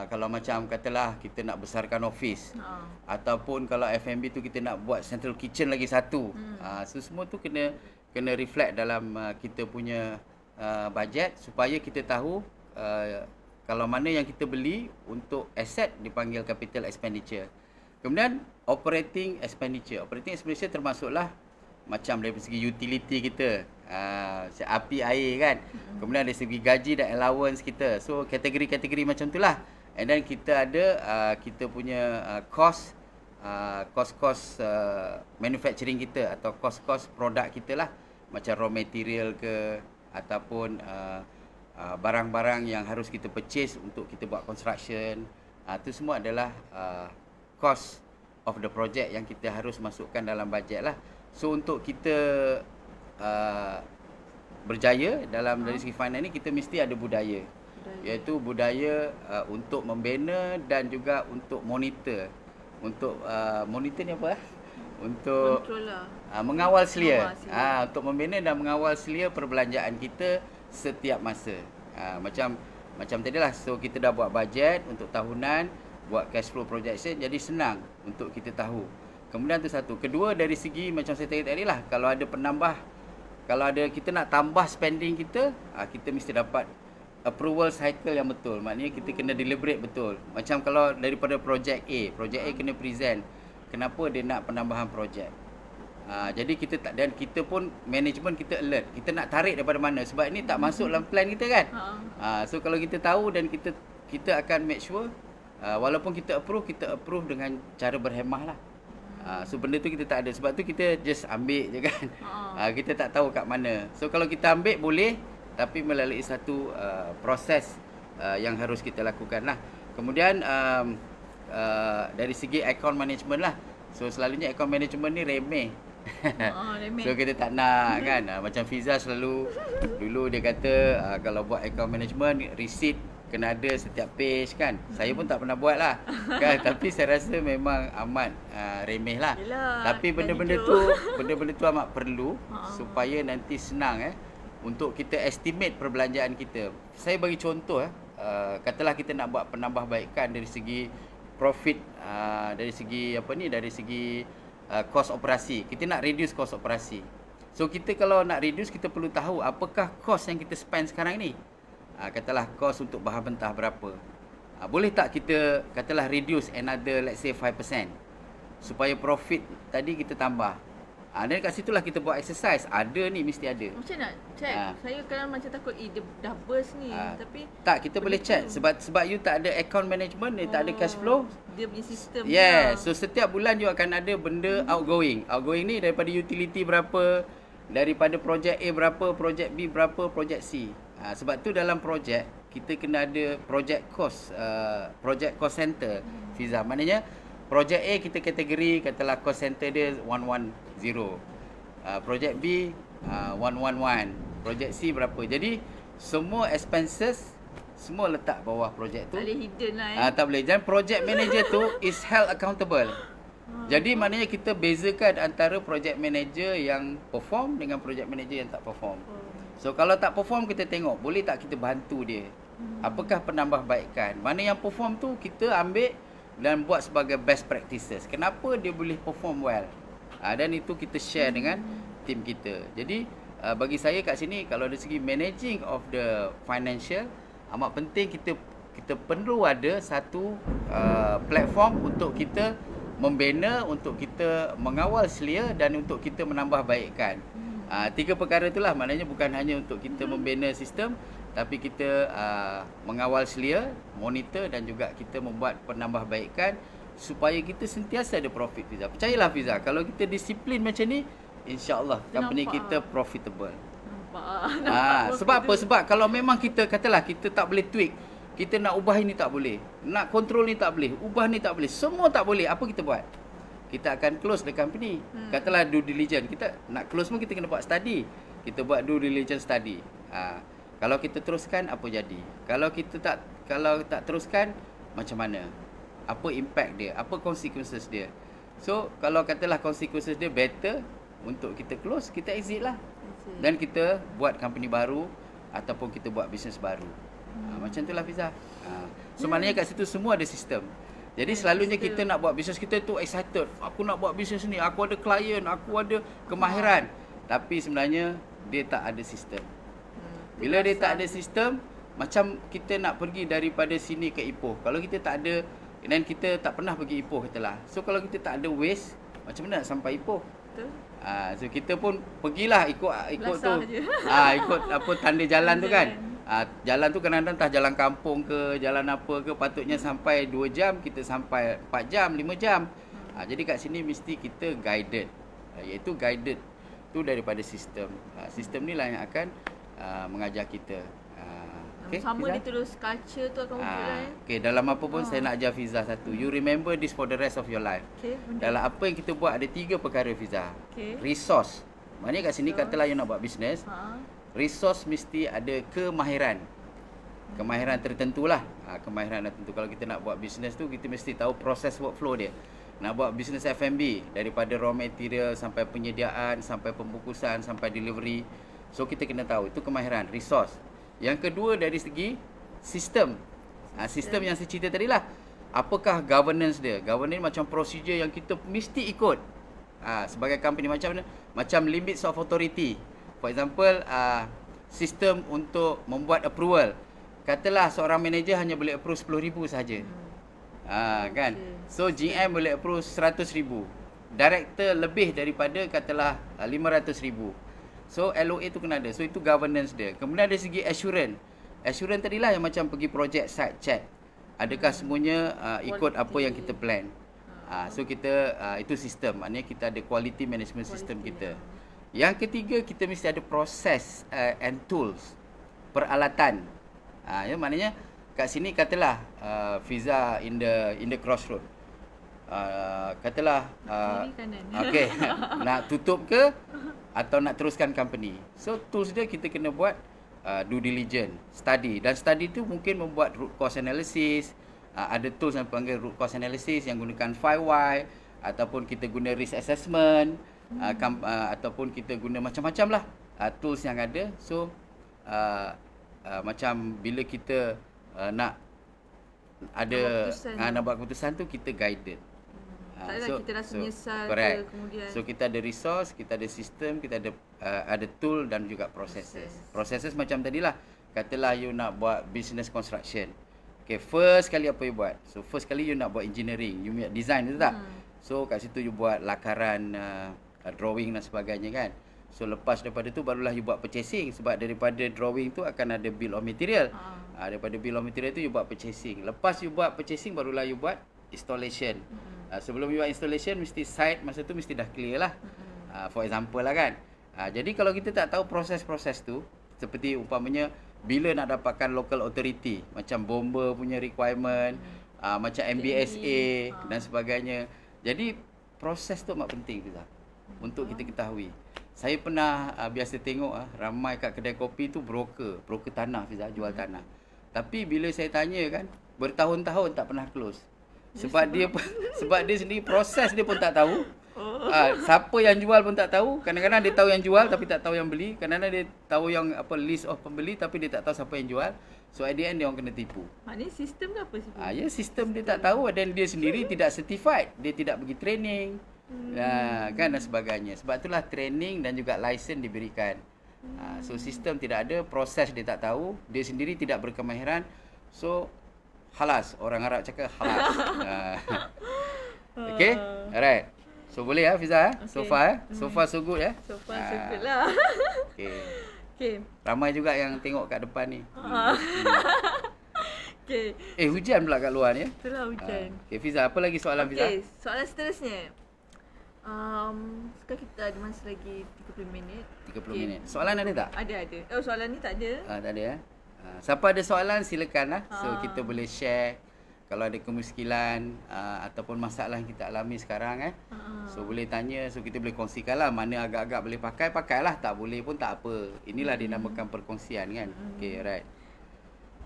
kalau macam katalah kita nak besarkan office, ataupun kalau F&B tu kita nak buat central kitchen lagi satu. So semua tu kena reflect dalam kita punya bajet, supaya kita tahu kalau mana yang kita beli untuk aset dipanggil capital expenditure. Kemudian operating expenditure. Operating expenditure termasuklah macam dari segi utility kita, api, air kan. Kemudian dari segi gaji dan allowance kita. So kategori-kategori macam itulah. And then kita ada kita punya cost manufacturing kita, atau cost produk kita lah, macam raw material ke, ataupun barang-barang yang harus kita purchase untuk kita buat construction. Itu semua adalah cost of the project yang kita harus masukkan dalam bajet lah. So untuk kita berjaya dalam dari segi finance ni, kita mesti ada budaya. Iaitu budaya untuk membina dan juga untuk monitor. Untuk monitor ni apa? Untuk mengawal selia. Untuk membina dan mengawal selia perbelanjaan kita setiap masa. Macam tadilah, so kita dah buat bajet untuk tahunan. buat cash flow projection, jadi senang untuk kita tahu. Kemudian tu satu. Kedua, dari segi macam saya tadi lah, kalau ada kita nak tambah spending kita, kita mesti dapat approval cycle yang betul. Maknanya kita kena deliberate betul. Macam kalau daripada projek A kena present kenapa dia nak penambahan projek. Jadi kita pun management kita alert. Kita nak tarik daripada mana, sebab ini tak masuk dalam plan kita kan. So kalau kita tahu dan kita akan make sure walaupun kita approve dengan cara berhemah lah. So benda tu kita tak ada. Sebab tu kita just ambil je kan. Kita tak tahu kat mana. So kalau kita ambil boleh, tapi melalui satu proses yang harus kita lakukan lah. Kemudian dari segi account management lah. So selalunya account management ni remeh. So kita tak nak kan. Macam Fiza selalu dulu dia kata kalau buat account management, receipt kena ada setiap page kan. Saya pun tak pernah buat lah kan. Tapi saya rasa memang amat remeh lah. Yelah, tapi benda-benda tu amat perlu supaya nanti senang untuk kita estimate perbelanjaan kita. Saya bagi contoh katalah kita nak buat penambahbaikan dari segi profit, dari segi cost operasi. Kita nak reduce cost operasi. So kita kalau nak reduce, kita perlu tahu apakah cost yang kita spend sekarang ni. Katalah cost untuk bahan mentah berapa. Boleh tak kita katalah reduce another let's say 5% supaya profit tadi kita tambah. Dan kat situlah kita buat exercise. Ada ni mesti ada. Macam nak check? Saya kadang macam takut dia dah burst ni. Tapi tak, kita boleh check sebab you tak ada account management, dia tak ada cash flow. Dia punya sistem. Yes, so setiap bulan you akan ada benda outgoing. Outgoing ni daripada utility berapa, daripada projek A berapa, projek B berapa, projek C. Sebab tu dalam projek kita kena ada project cost center, Fiza. Maknanya projek A kita kategori katalah cost center dia 110. Projek B 111. Projek C berapa. Jadi semua expenses semua letak bawah projek tu. Tak boleh hidden lah Tak boleh. Dan project manager tu is held accountable. Jadi maknanya kita bezakan antara project manager yang perform dengan project manager yang tak perform. So kalau tak perform, kita tengok boleh tak kita bantu dia. Apakah penambahbaikan. Mana yang perform tu kita ambil dan buat sebagai best practices. Kenapa dia boleh perform well. Dan itu kita share dengan tim kita. Jadi bagi saya kat sini, kalau dari segi managing of the financial, amat penting kita perlu ada satu platform untuk kita membina, untuk kita mengawal selia dan untuk kita menambahbaikkan. Tiga perkara itulah, maknanya bukan hanya untuk kita membina sistem, tapi kita mengawal selia, monitor dan juga kita membuat penambahbaikan supaya kita sentiasa ada profit, Fiza. Percayalah Fiza, kalau kita disiplin macam ni, insya-Allah company kita profitable. Sebab apa? Sebab kalau memang kita katalah kita tak boleh tweak, kita nak ubah ini tak boleh, nak control ni tak boleh, ubah ni tak boleh, semua tak boleh, apa kita buat? Kita akan close the company. Katalah due diligence, kita nak close pun kita kena buat study. Kita buat due diligence study. Kalau kita teruskan, apa jadi? Kalau tak teruskan, macam mana? Apa impact dia? Apa consequences dia? So kalau katalah consequences dia better untuk kita close, kita exit lah. Dan kita buat company baru ataupun kita buat bisnes baru. Macam itulah Fiza. So maknanya kat situ semua ada sistem. Jadi selalunya kita nak buat bisnes, kita tu excited. Aku nak buat bisnes ni, aku ada klien, aku ada kemahiran. Tapi sebenarnya dia tak ada sistem. Bila dia tak ada sistem, macam kita nak pergi daripada sini ke Ipoh. Kalau kita tak ada, dan kita tak pernah pergi Ipoh katalah. So kalau kita tak ada waste, macam mana nak sampai Ipoh? Betul. So kita pun pergilah ikut tu. Ikut apa tanda jalan tu kan. Jalan tu kadang-kadang entah jalan kampung ke, jalan apa ke, patutnya sampai 2 jam, kita sampai 4 jam, 5 jam. Jadi kat sini mesti kita guided. Iaitu guided tu daripada sistem. Sistem ni lah yang akan mengajar kita. Okay, sama Fiza? dia terus culture tu akan wujud lah Okay, dalam apa pun saya nak ajar Fiza satu. You remember this for the rest of your life. Okay, Dalam apa yang kita buat ada 3 perkara Fiza. Okay. Resource. Maknanya kat sini katalah you nak buat bisnes. Resource mesti ada kemahiran. Kemahiran tertentulah. Kemahiran tertentu. Kalau kita nak buat bisnes tu, kita mesti tahu proses workflow dia. Nak buat bisnes F&B, daripada raw material sampai penyediaan, sampai pembungkusan, sampai delivery. So kita kena tahu, itu kemahiran, resource. Yang kedua dari segi sistem. Sistem yang saya cerita tadi lah. apakah governance dia. Governance macam prosedur yang kita mesti ikut. Sebagai company macam mana? Macam limits of authority. For example, sistem untuk membuat approval. Katalah seorang manager hanya boleh approve 10,000 sahaja. Kan? So GM boleh approve 100,000. Director lebih daripada katalah 500,000. So LOA tu kena ada. So itu governance dia. Kemudian dari segi assurance. Assurance tadilah yang macam pergi project site check. Adakah semuanya ikut apa yang kita plan. So kita itu sistem. Maknanya kita ada quality management system kita. Yang ketiga, kita mesti ada proses and tools. Peralatan. Ya, maknanya kat sini katalah Fiza in the crossroad. Katalah okey, nak tutup ke atau nak teruskan company. So tools dia kita kena buat due diligence, study. Dan study tu mungkin membuat root cause analysis. Ada tools yang panggil root cause analysis yang gunakan 5Y, ataupun kita guna risk assessment, ataupun kita guna macam-macam lah tools yang ada. So macam bila kita nak nak buat keputusan tu, kita guided. Taklah kita rasa menyesal correct. ke kemudian. So kita ada resource, kita ada sistem, kita ada tool dan juga processes. Processes macam tadilah. Katalah you nak buat business construction. Okay, first kali apa you buat? So first kali you nak buat engineering, you buat design, betul tak? So kat situ you buat lakaran, drawing dan sebagainya kan. So lepas daripada tu barulah you buat purchasing, sebab daripada drawing tu akan ada bill of material. Daripada bill of material tu you buat purchasing. Lepas you buat purchasing barulah you buat installation. Sebelum you buat installation mesti site masa tu mesti dah clear lah. For example lah kan. Jadi kalau kita tak tahu proses-proses tu, seperti umpamanya bila nak dapatkan local authority, macam bomba punya requirement, macam MBSA dan sebagainya. Jadi proses tu amat penting kita untuk kita ketahui. Saya pernah biasa tengok ramai kat kedai kopi tu broker tanah, Fiza, jual tanah. Tapi bila saya tanya kan, bertahun-tahun tak pernah close. Sebab dia sendiri proses dia pun tak tahu. Siapa yang jual pun tak tahu. Kadang-kadang dia tahu yang jual tapi tak tahu yang beli. Kadang-kadang dia tahu yang list of pembeli tapi dia tak tahu siapa yang jual. So at the end dia orang kena tipu. Maknanya sistem tu apa sih? Ya, sistem dia tak tahu dan dia sendiri tidak certified. Dia tidak pergi training. Kan dan sebagainya. Sebab itulah training dan juga license diberikan. So sistem tidak ada, proses dia tak tahu, dia sendiri tidak berkemahiran. So halas, orang Arab cakap halas. Okay, alright. So boleh Fiza okay. So far so good So far so good lah. Okay. Ramai juga yang tengok kat depan ni. Okay. Hujan pula kat luar ni. Itulah hujan. Okay Fiza, apa lagi soalan Fiza? Okay, soalan seterusnya. Sekarang kita ada masa lagi 30 minit. 30 minit. Soalan ada tak? Ada. Oh, soalan ni tak ada. Tak ada siapa ada soalan silakan lah. So kita boleh share kalau ada kemuskilan ataupun masalah yang kita alami sekarang so boleh tanya, so kita boleh kongsikan lah. Mana agak-agak boleh pakailah, tak boleh pun tak apa. Inilah dinamakan perkongsian kan. Okay, right.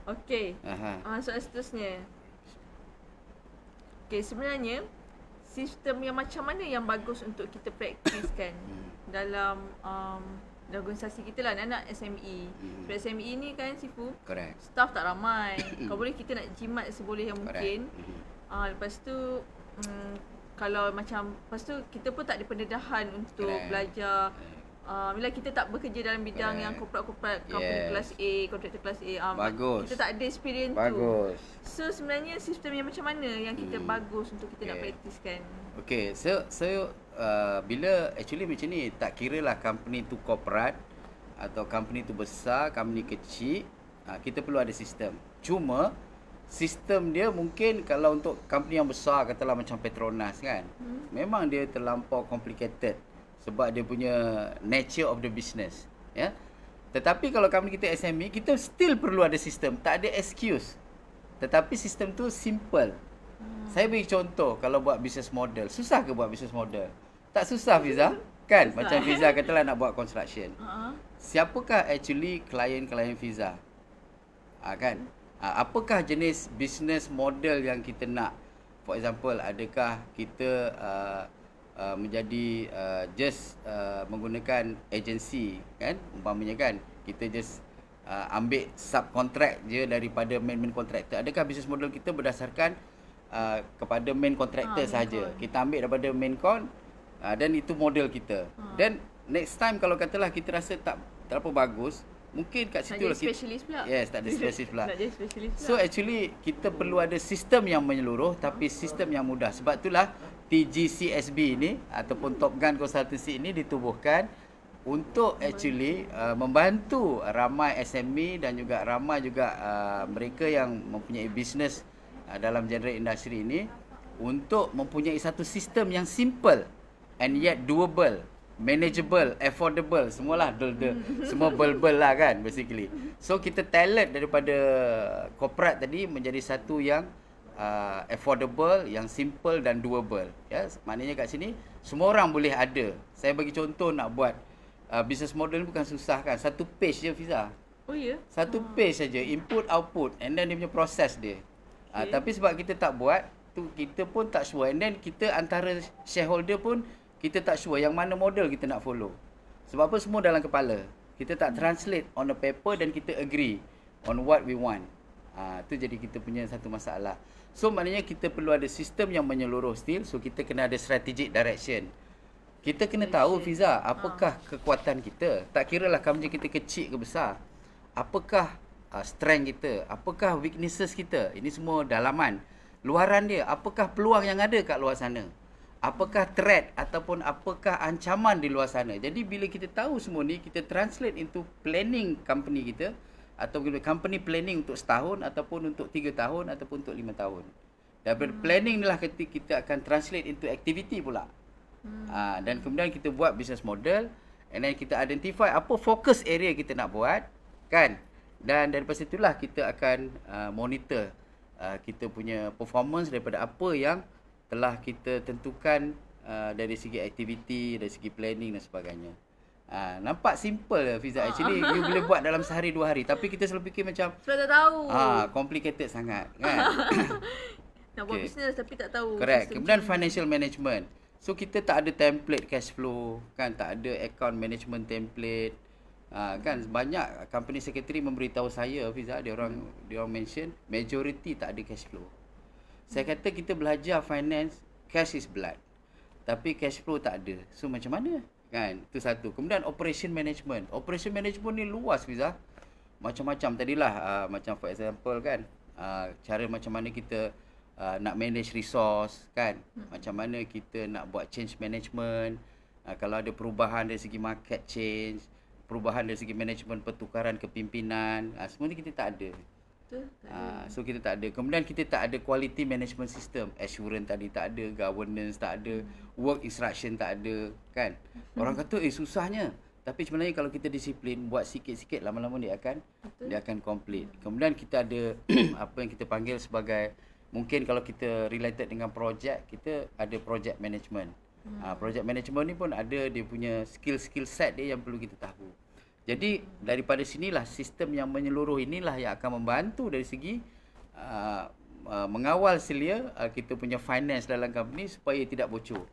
Okay. Soalan seterusnya. Okay, sebenarnya sistem yang macam mana yang bagus untuk kita praktiskan dalam organisasi kita lah, anak-anak SME. Sebab SME ni kan Sifu, correct, staff tak ramai. Kalau boleh kita nak jimat seboleh yang mungkin. Lepas tu kalau macam, lepas tu kita pun tak ada pendedahan untuk belajar. Bila kita tak bekerja dalam bidang yang korporat-korporat, company kelas A, kontraktor kelas A, bagus, kita tak ada experience bagus. So sebenarnya sistem yang macam mana yang kita bagus untuk kita nak praktiskan? Okay, so bila actually macam ni, tak kira lah company tu korporat atau company tu besar, company kecil, kita perlu ada sistem. Cuma sistem dia mungkin kalau untuk company yang besar, katalah macam Petronas kan, memang dia terlampau complicated sebab dia punya nature of the business, ya. Tetapi kalau company kita SME, kita still perlu ada sistem, tak ada excuse. Tetapi sistem tu simple. Saya bagi contoh, kalau buat business model, susah ke buat business model? Tak susah Fiza, kan? Macam Fiza katalah nak buat construction. Siapakah actually klien-klien Fiza? Kan? Apakah jenis business model yang kita nak? For example, adakah kita menjadi menggunakan agensi kan, umpamanya kan, kita just ambil subcontract je daripada main contractor. Adakah business model kita berdasarkan kepada main contractor saja. Kita ambil daripada main con dan itu model kita. Dan next time kalau katalah kita rasa tak apa bagus, mungkin kat situ Nak lah jadi specialist pula. Yes, tak ada specialist pula. Nak jadi specialist pula. So actually kita perlu ada sistem yang menyeluruh tapi sistem yang mudah. Sebab itulah TGCSB ini ataupun Top Gun Consultancy ini ditubuhkan untuk actually membantu ramai SME dan juga ramai juga mereka yang mempunyai bisnes dalam genre industri ini untuk mempunyai satu sistem yang simple and yet doable, manageable, affordable, semualah semua bel-bel lah kan basically. So kita talent daripada corporate tadi menjadi satu yang affordable, yang simple dan doable. Ya, maknanya kat sini semua orang boleh ada. Saya bagi contoh nak buat business model ni bukan susah kan. Satu page je Fiza. Oh ya? Satu page saja, input output and then dia punya proses dia. Tapi sebab kita tak buat, tu kita pun tak sure. And then kita antara shareholder pun kita tak sure yang mana model kita nak follow. Sebab apa, semua dalam kepala. Kita tak translate on a paper dan kita agree on what we want. Tu jadi kita punya satu masalah. So maknanya kita perlu ada sistem yang menyeluruh still. So kita kena ada strategic direction. Kita kena tahu Fiza, apakah kekuatan kita. Tak kiralah company kita kecil ke besar. Apakah strength kita, apakah weaknesses kita. Ini semua dalaman. Luaran dia, apakah peluang yang ada kat luar sana. Apakah threat ataupun apakah ancaman di luar sana. Jadi bila kita tahu semua ni, kita translate into planning company kita atau company planning untuk setahun ataupun untuk 3 tahun ataupun untuk 5 tahun. Daripada planning inilah kita akan translate into activity pula. Dan kemudian kita buat business model and then kita identify apa focus area kita nak buat kan. Dan daripada situlah kita akan monitor kita punya performance daripada apa yang telah kita tentukan dari segi aktiviti, dari segi planning dan sebagainya. Nampak simple Fiza. Actually you boleh buat dalam sehari 2 hari. Tapi kita selalu fikir macam Sebab tak tahu. complicated sangat kan. Nak buat business tapi tak tahu. Correct. sistem Kemudian macam financial management. So kita tak ada template cash flow kan, tak ada account management template. Kan banyak company secretary memberitahu saya Fiza, dia orang mention majority tak ada cash flow. Saya kata kita belajar finance, cash is blood. Tapi cash flow tak ada. So macam mana? Kan? Itu satu. Kemudian operation management. Operation management ni luas Fiza. Macam-macam tadilah macam for example kan, cara macam mana kita nak manage resource kan. Macam mana kita nak buat change management. Kalau ada perubahan dari segi market change, perubahan dari segi management pertukaran kepimpinan, semua ni kita tak ada. So kita tak ada. Kemudian kita tak ada quality management system. Assurance tadi tak ada, governance tak ada, work instruction tak ada kan. Orang kata susahnya. Tapi sebenarnya kalau kita disiplin, buat sikit-sikit, lama-lama dia akan complete. Kemudian kita ada apa yang kita panggil sebagai, mungkin kalau kita related dengan project, kita ada project management. Project management ni pun ada dia punya skill set dia yang perlu kita tahu. Jadi daripada sinilah sistem yang menyeluruh inilah yang akan membantu dari segi mengawal selia kita punya finance dalam company supaya tidak bocor.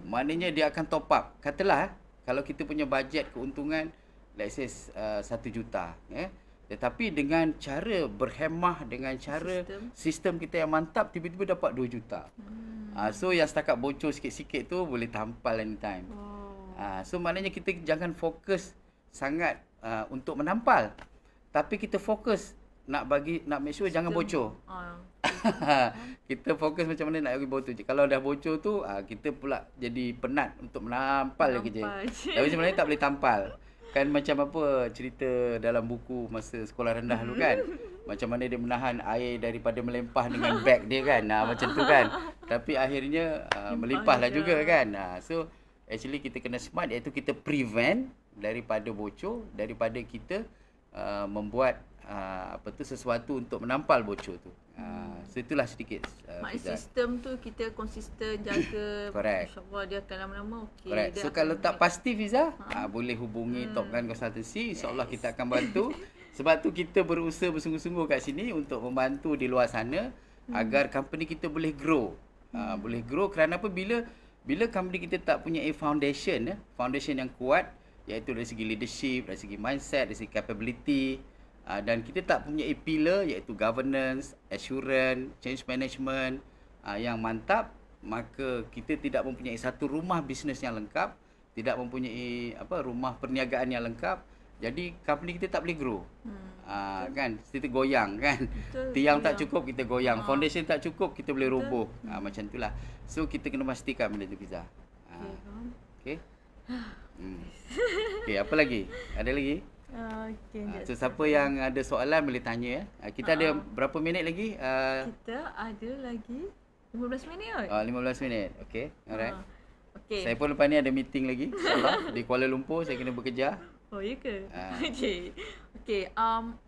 Maknanya dia akan top up. Katalah kalau kita punya bajet keuntungan let's say 1 juta, tetapi dengan cara berhemah, dengan cara sistem kita yang mantap, tiba-tiba dapat 2 juta. So yang setakat bocor sikit-sikit tu boleh tampal anytime. So maknanya kita jangan fokus sangat untuk menampal, tapi kita fokus nak make sure jangan bocor. Kita fokus macam mana nak bagi bocor. Kalau dah bocor tu kita pula jadi penat untuk menampal lagi je. Tapi sebenarnya tak boleh tampal. Kan macam apa cerita dalam buku masa sekolah rendah dulu kan. Macam mana dia menahan air daripada melempah dengan beg dia kan. Macam tu kan. Tapi akhirnya melimpahlah juga kan. So actually kita kena smart, iaitu kita prevent daripada bocor, daripada kita membuat sesuatu untuk menampal bocor tu. So itulah sedikit. Maknanya sistem tu kita konsisten jaga. Correct. InsyaAllah dia akan lama-lama okey. Correct. So kalau tak pasti Fiza, boleh hubungi Top Gun Consultancy. InsyaAllah kita akan bantu. Sebab tu kita berusaha bersungguh-sungguh kat sini untuk membantu di luar sana agar company kita boleh grow. Boleh grow kerana apa? Bila company kita tak punya foundation yang kuat, iaitu dari segi leadership, dari segi mindset, dari segi capability, Dan kita tak punya pillar iaitu governance, assurance, change management yang mantap, maka kita tidak mempunyai satu rumah bisnes yang lengkap, tidak mempunyai rumah perniagaan yang lengkap. Jadi company kita tak boleh grow. Kan kita goyang kan. Betul, Tiang tak goyang. cukup kita goyang, foundation tak cukup kita boleh roboh. Macam itulah. So kita kena pastikan benda tu Fiza. Okay, faham. Okey. Okey, apa lagi? Ada lagi? Okay, So siapa yang ada soalan boleh tanya ya. Kita ada berapa minit lagi? kita ada lagi 15 minit kot. 15 minit. Okey. Alright. Okay. Saya pun lepas ni ada meeting lagi insya-Allah di Kuala Lumpur, saya kena bekerja. Oh, ya ke? Okay. Okay,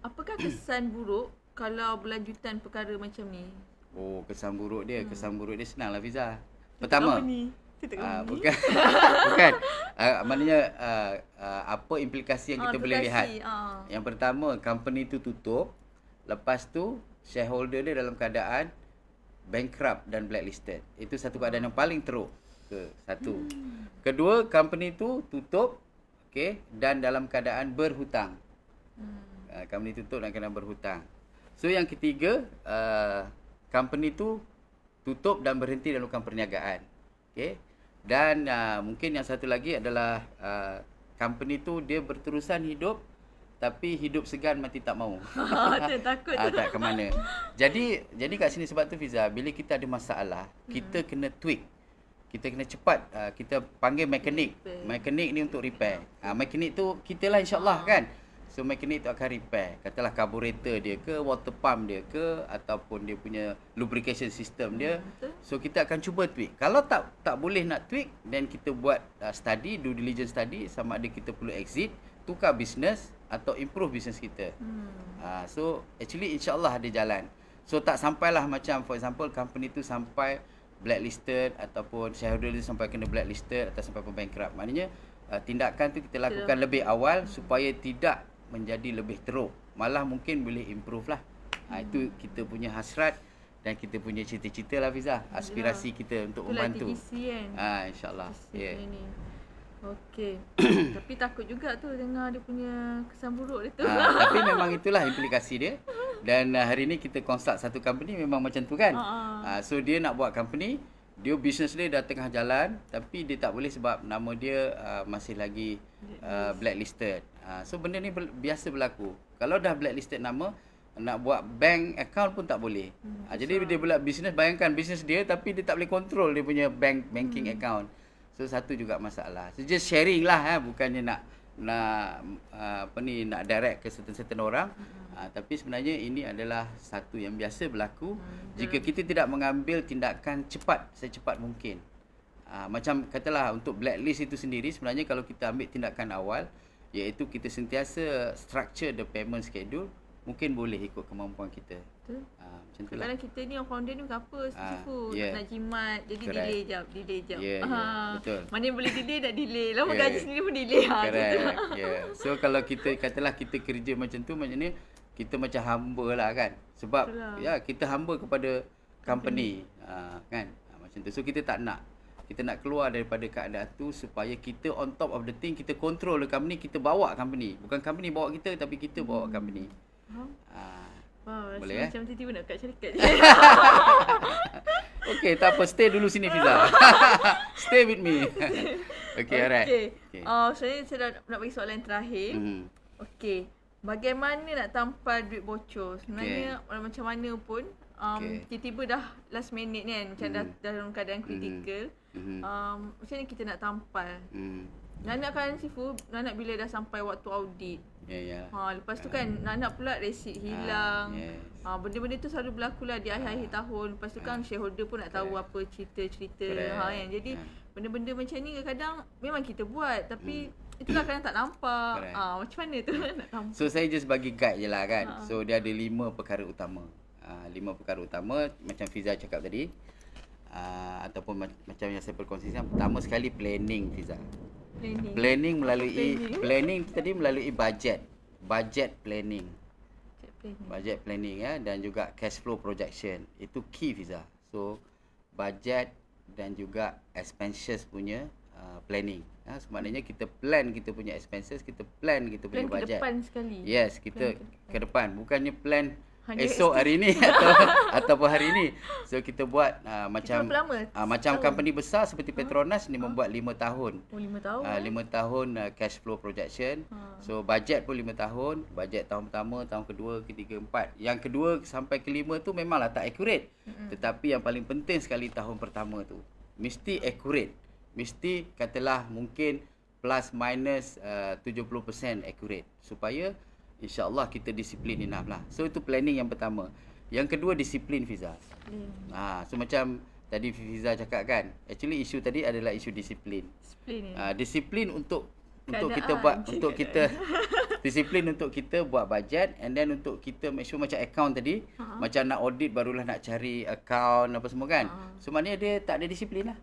apakah kesan buruk kalau berlanjutan perkara macam ni? Oh, kesan buruk dia senanglah Fiza. Pertama, Apa ni? bukan. Bukan. Maknanya apa implikasi yang kita boleh lihat. Yang pertama, company tu tutup. Lepas tu shareholder dia dalam keadaan bankrupt dan blacklisted. Itu satu keadaan yang paling teruk. Satu. Kedua, company tu tutup, okey, dan dalam keadaan berhutang. Company tutup dalam keadaan berhutang. So yang ketiga, company tu tutup dan berhenti dalam perniagaan. Okey. Dan mungkin yang satu lagi adalah company tu dia berterusan hidup tapi hidup segan mati tak mau. Takut tu. Tak ke mana. Jadi kat sini sebab tu Fiza, bila kita ada masalah, kita kena tweak. Kita kena cepat, kita panggil mekanik. Mekanik ni untuk repair. Mekanik tu kita lah insya-Allah kan. So mekanik tu akan repair. Katalah carburetor dia ke, water pump dia ke, ataupun dia punya lubrication system dia. So kita akan cuba tweak. Kalau tak boleh nak tweak, then kita buat study, due diligence study, sama ada kita perlu exit, tukar bisnes atau improve bisnes kita. So actually insya-Allah ada jalan. So tak sampailah macam for example company tu sampai blacklisted ataupun shareholder dia sampai kena blacklisted atau sampai bankrupt. Maknanya tindakan tu kita lakukan lebih awal supaya tidak menjadi lebih teruk. Malah mungkin boleh improve lah. Itu kita punya hasrat dan kita punya cita-cita lah Fiza. Aspirasi kita untuk membantu. Visi kan. InsyaAllah. Yeah. Okey. Tapi takut juga tu dengar dia punya kesan buruk dia tu. Tapi memang itulah implikasi dia. Dan hari ni kita consult satu company memang macam tu kan. So dia nak buat company, dia bisnes dia dah tengah jalan tapi dia tak boleh sebab nama dia masih lagi blacklisted. So benda ni biasa berlaku. Kalau dah blacklisted nama, nak buat bank account pun tak boleh. Jadi dia pula bisnes, bayangkan bisnes dia tapi dia tak boleh control dia punya banking account. So satu juga masalah. So just sharing lah, bukannya nak nak direct ke certain orang. Tapi sebenarnya ini adalah satu yang biasa berlaku jika kita tidak mengambil tindakan cepat, secepat mungkin. Macam katalah untuk blacklist itu sendiri, sebenarnya kalau kita ambil tindakan awal, iaitu kita sentiasa structure the payment schedule, mungkin boleh ikut kemampuan kita. Betul. Macam itulah. Kadang-kadang kita ni orang founder ni apa sifu nak jimat, jadi Correct. delay jap. Betul. Mana yang boleh delay dah delay. Lama gaji sendiri pun delay. Correct. So kalau kita katalah kita kerja macam tu, maknanya kita macam hamba lah kan. Sebab kita hamba kepada company. Kan. Macam tu. So kita tak nak. Kita nak keluar daripada keadaan tu supaya kita on top of the thing, kita control the company, kita bawa company. Bukan company bawa kita tapi kita bawa company. Boleh macam tiba-tiba nak kat syarikat. Okay, tak apa. Stay dulu sini Fiza. Stay with me. Okay, alright. Okay. Saya nak bagi soalan terakhir. Okay. Bagaimana nak tampal duit bocor? Sebenarnya macam mana pun tiba-tiba dah last minute ni kan, macam dah dalam keadaan kritikal. Macam mana kita nak tampal? Nak kan Sifu, nak bila dah sampai waktu audit. Lepas tu kan nak pula resit hilang. Benda-benda tu selalu berlaku lah di akhir-akhir tahun. Lepas tu kan shareholder pun nak tahu apa cerita-cerita kan. Jadi benda-benda macam ni kadang-kadang memang kita buat tapi itulah kadang tak nampak. Macam mana tu nak nampak? So saya just bagi guide je lah kan. So dia ada 5 perkara utama. 5 perkara utama macam Fiza cakap tadi. Ataupun macam yang saya perkongsikan. Pertama sekali planning Fiza. Planning tadi melalui budget planning. Budget planning dan juga cash flow projection. Itu key Fiza. So budget dan juga expenses punya planning. So, maknanya kita plan kita punya expenses, kita plan kita punya Plan ke bajet. depan sekali. Yes, kita Plan ke depan. Bukannya plan Hanya esok hari ni ataupun hari ni. So kita buat macam berapa lama? macam Setahun? company besar seperti Petronas ni membuat 5 tahun. Oh, 5 tahun. 5 tahun cash flow projection. So bajet pun 5 tahun. Bajet tahun pertama, tahun kedua, ketiga, empat. Yang kedua sampai kelima tu memanglah tak accurate. Tetapi yang paling penting sekali tahun pertama tu mesti accurate. Mesti katalah mungkin plus minus 70% accurate supaya InsyaAllah kita disiplin enough lah. So itu planning yang pertama. Yang kedua disiplin Fiza. So macam tadi Fiza cakap kan, actually isu tadi adalah isu disiplin. Disiplin ni. Disiplin untuk Keadaan kita buat je untuk kita disiplin untuk kita buat bajet, and then untuk kita make sure macam account tadi, macam nak audit barulah nak cari account apa semua kan. So maknanya dia tak ada disiplin lah.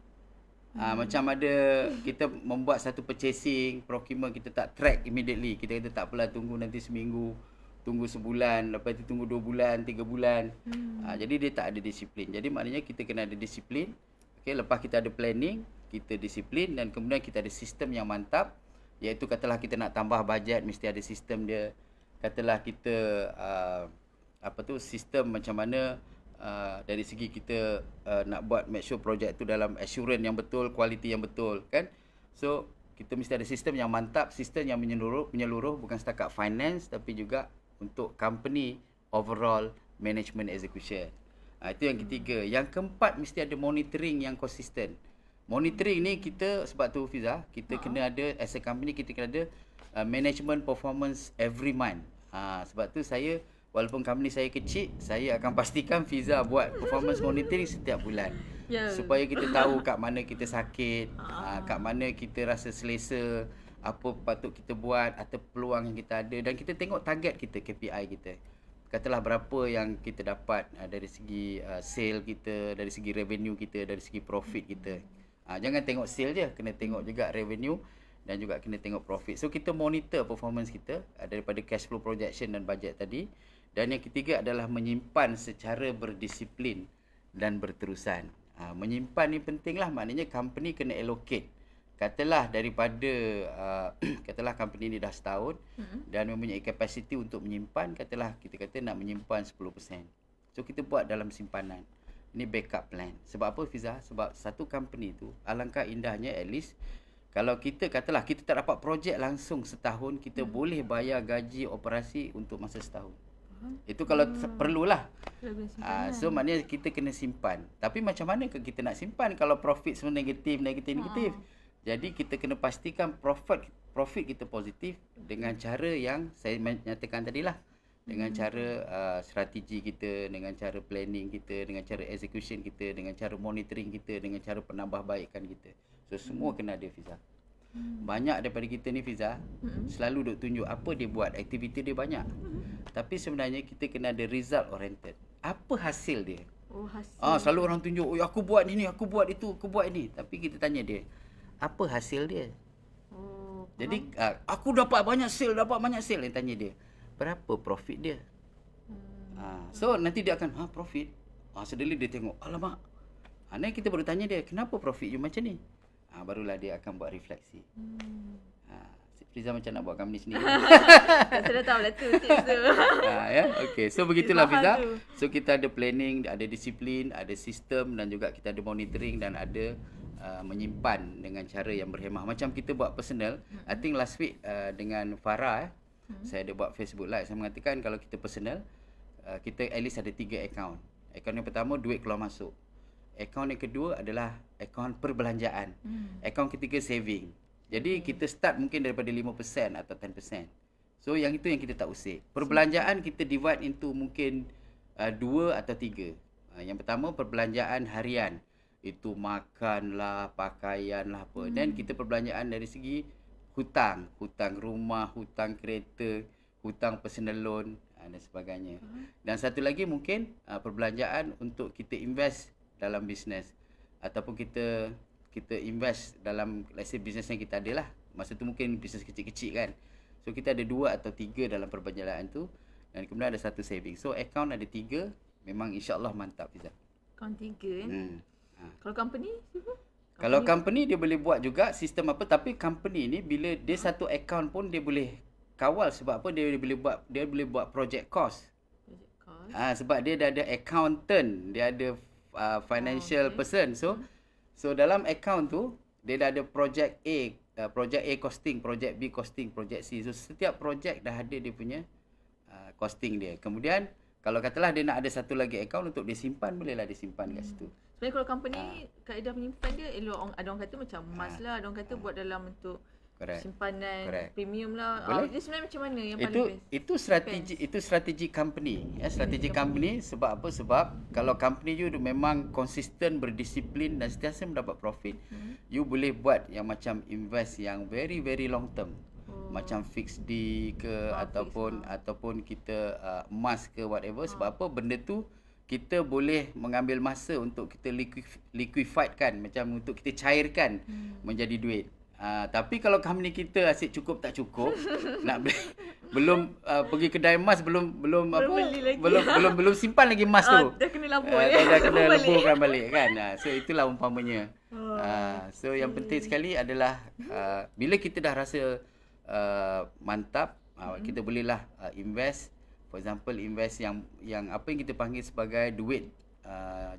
Macam ada kita membuat satu purchasing, procurement kita tak track immediately. Kita kata tak apalah, tunggu nanti seminggu, tunggu sebulan, lepas itu tunggu 2 bulan, 3 bulan. Jadi dia tak ada disiplin. Jadi maknanya kita kena ada disiplin. Okay, lepas kita ada planning, kita disiplin, dan kemudian kita ada sistem yang mantap. Iaitu katalah kita nak tambah bajet, mesti ada sistem dia. Katalah kita sistem macam mana dari segi kita nak buat make sure projek tu dalam assurance yang betul, quality yang betul kan. So kita mesti ada sistem yang mantap, sistem yang menyeluruh bukan setakat finance tapi juga untuk company overall management execution. Itu yang ketiga. Yang keempat mesti ada monitoring yang konsisten. Monitoring ni kita, sebab tu Fiza, kita kena ada as a company, kita kena ada management performance every month. Sebab tu saya, walaupun company saya kecil, saya akan pastikan Fiza buat performance monitoring setiap bulan. Supaya kita tahu kat mana kita sakit, kat mana kita rasa selesa, apa patut kita buat atau peluang yang kita ada, dan kita tengok target kita, KPI kita. Katalah berapa yang kita dapat dari segi sale kita, dari segi revenue kita, dari segi profit kita. Jangan tengok sale je, kena tengok juga revenue dan juga kena tengok profit. So kita monitor performance kita daripada cash flow projection dan budget tadi. Dan yang ketiga adalah menyimpan secara berdisiplin dan berterusan. Menyimpan ni penting lah, maknanya company kena allocate. Katalah daripada katalah company ni dah setahun dan mempunyai capacity untuk menyimpan, katalah kita kata nak menyimpan 10%. So kita buat dalam simpanan. Ini backup plan. Sebab apa Fiza? Sebab satu company tu alangkah indahnya, at least kalau kita katalah kita tak dapat projek langsung setahun, kita boleh bayar gaji operasi untuk masa setahun. Itu kalau perlulah. So maknanya kita kena simpan. Tapi macam mana kita nak simpan kalau profit semua negatif. Jadi kita kena pastikan profit kita positif dengan cara yang saya nyatakan tadilah. Dengan cara strategi kita, dengan cara planning kita, dengan cara execution kita, dengan cara monitoring kita, dengan cara penambahbaikan kita. So semua kena ada Fiza. Banyak daripada kita ni Fiza selalu duk tunjuk apa dia buat, aktiviti dia banyak. Tapi sebenarnya kita kena ada result oriented. Apa hasil dia? Hasil. Selalu orang tunjuk, aku buat ini, aku buat itu, aku buat ini. Tapi kita tanya dia, apa hasil dia? Jadi aku dapat banyak sale. Yang tanya dia, berapa profit dia? So nanti dia akan profit. Sudahlah dia tengok, alamak. Nanti kita baru tanya dia, kenapa profit you macam ni? Barulah dia akan buat refleksi. Fiza macam nak buat company sendiri. Saya dah tahu lah tu tips tu. Okay. So begitulah Fiza. So kita ada planning, ada disiplin, ada sistem, dan juga kita ada monitoring dan ada menyimpan dengan cara yang berhemah. Macam kita buat personal, I think last week dengan Farah saya ada buat Facebook Live. Saya mengatakan kalau kita personal, kita at least ada 3 account. Account yang pertama duit keluar masuk. Account yang kedua adalah account perbelanjaan. Account ketiga saving. Jadi kita start mungkin daripada 5% atau 10%. So yang itu yang kita tak usik. Perbelanjaan kita divide into mungkin 2 atau 3. Yang pertama perbelanjaan harian. Itu makan lah, pakaian lah apa. Dan kita perbelanjaan dari segi hutang rumah, hutang kereta, hutang personal loan dan sebagainya. Dan satu lagi mungkin perbelanjaan untuk kita invest dalam bisnes ataupun kita invest dalam let's say bisnes yang kita ada lah. Masa tu mungkin bisnes kecil-kecil kan. So kita ada 2 atau 3 dalam perbelanjaan tu, dan kemudian ada satu saving. So account ada 3, memang insya-Allah mantap Fiza. Account 3 kan. Kalau company siapa? Kalau company dia boleh buat juga sistem apa, tapi company ni bila dia satu account pun dia boleh kawal. Sebab apa? Dia boleh buat project cost. Project cost. Sebab dia dah ada accountant, dia ada financial person. So dalam account tu dia dah ada project A costing, project B costing, project C. So setiap project dah ada dia punya costing dia. Kemudian kalau katalah dia nak ada satu lagi account untuk dia simpan, bolehlah dia simpan kat situ. Sebenarnya kalau company kaedah menyimpan dia ada orang kata macam emas lah, ada orang kata buat dalam bentuk simpanan premium lah. Dia sebenarnya macam mana yang paling best? Itu strategi company. Strategi company sebab apa? Sebab kalau company you memang konsisten, berdisiplin dan sentiasa mendapat profit, you boleh buat yang macam invest yang very very long term. Macam fixed D ke ataupun kita emas ke whatever. Sebab apa? Benda tu kita boleh mengambil masa untuk kita liquefiedkan, macam untuk kita cairkan menjadi duit. Tapi kalau company kita asyik cukup tak cukup, nak belum pergi kedai emas belum simpan lagi emas tu. Dah kena labur dah kena leburkan balik kan. So itulah umpamanya. So yang penting sekali adalah bila kita dah rasa mantap, kita bolehlah invest. For example, invest yang apa yang kita panggil sebagai duit,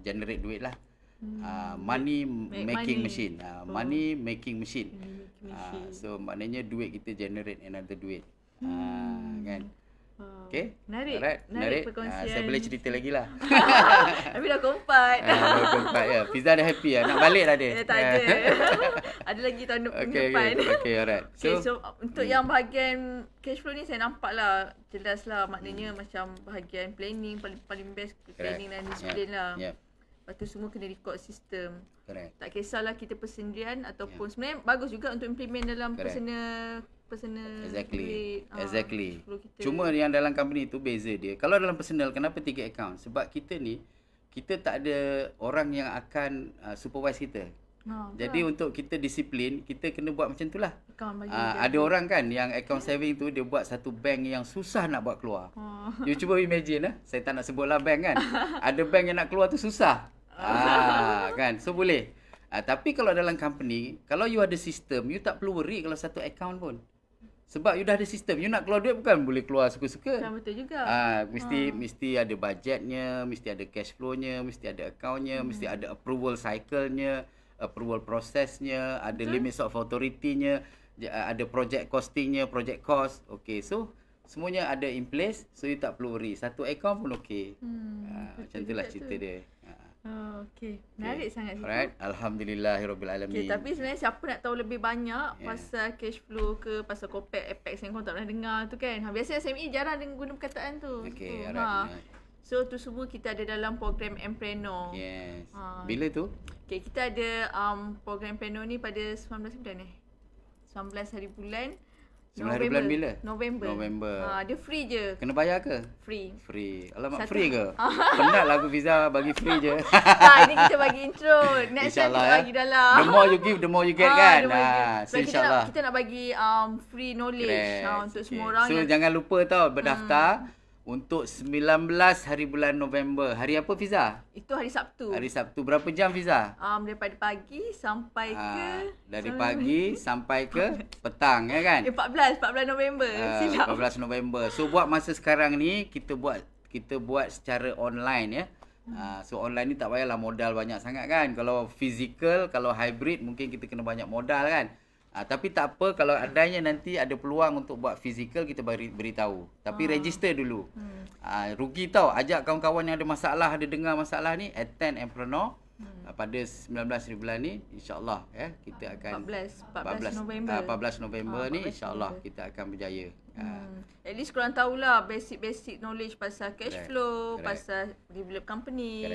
generate duit lah. Money making machine. Money making machine. So maknanya duit kita generate another duit. Kan? Okay? Menarik perkongsian. Saya boleh cerita lagi lah. Tapi dah keempat. Keempat ya. Fiza dah happy lah. Nak balik dah dia. Tak ada. Ada lagi tahun depan. Okay, alright. So untuk yang bahagian cash flow ni saya nampak lah, jelas lah, maknanya macam bahagian planning paling best, planning dan disiplin lah. Lepas tu semua kena record sistem. Tak kisahlah kita persendirian ataupun sebenarnya bagus juga untuk implement dalam personal Exactly. Cuma yang dalam company tu beza dia. Kalau dalam personal, kenapa 3 account? Sebab kita ni, kita tak ada orang yang akan supervise kita. Jadi untuk kita disiplin, kita kena buat macam tu lah. Ada orang kan yang account saving tu dia buat satu bank yang susah nak buat keluar. You cuba imagine saya tak nak sebutlah bank kan. Ada bank yang nak keluar tu susah. Kan. So boleh. Tapi kalau dalam company, kalau you ada sistem, you tak perlu worry kalau satu account pun. Sebab you dah ada sistem, you nak keluar duit bukan boleh keluar suka-suka. Betul juga. Mesti ada budgetnya, mesti ada cash flow-nya, mesti ada account-nya, mesti ada approval cycle-nya, approval process-nya, ada limits of authority-nya, ada project costing-nya, project cost. Okay, so semuanya ada in place, so you tak perlu worry. Satu account pun okay. Macam itulah cerita dia. Okay. Menarik sangat situ. Alright. Alhamdulillahirrabbilalamin. Okay, tapi sebenarnya siapa nak tahu lebih banyak pasal cash flow ke, pasal Copac, Apex yang korang tak pernah dengar tu kan. Biasanya SME jarang guna perkataan tu. Okay, alright. So tu semua kita ada dalam program Mpreneur. Yes. Bila tu? Okay, kita ada program Mpreneur ni pada 19 bulan 19 hari bulan 9 hari bulan bila? November. Dia free je. Kena bayar ke? Free. Alamak, free ke? Penat lah aku Fiza bagi free je. Ini kita bagi intro. Next time kita bagi dalam. The more you give, the more you get kan? So insyaAllah. Kita nak bagi free knowledge untuk semua orang. So jangan lupa tau berdaftar untuk 19 hari bulan November. Hari apa Fiza? Itu hari Sabtu. Hari Sabtu. Berapa jam Fiza? Daripada pagi sampai ke... Dari pagi sampai ke petang ya kan? 14 November. Silap. 14 November. So buat masa sekarang ni kita buat secara online ya. So online ni tak payahlah modal banyak sangat kan. Kalau physical, kalau hybrid mungkin kita kena banyak modal kan. Tapi tak apa, kalau adanya nanti ada peluang untuk buat fizikal, kita beritahu. Tapi register dulu. Rugi tau, ajak kawan-kawan yang ada masalah, ada dengar masalah ni, attend Mpreneur. Pada 19 hari bulan ni, insyaAllah kita akan 14 November ni, insyaAllah kita akan berjaya. At least korang tahulah basic knowledge pasal cash flow, pasal develop company.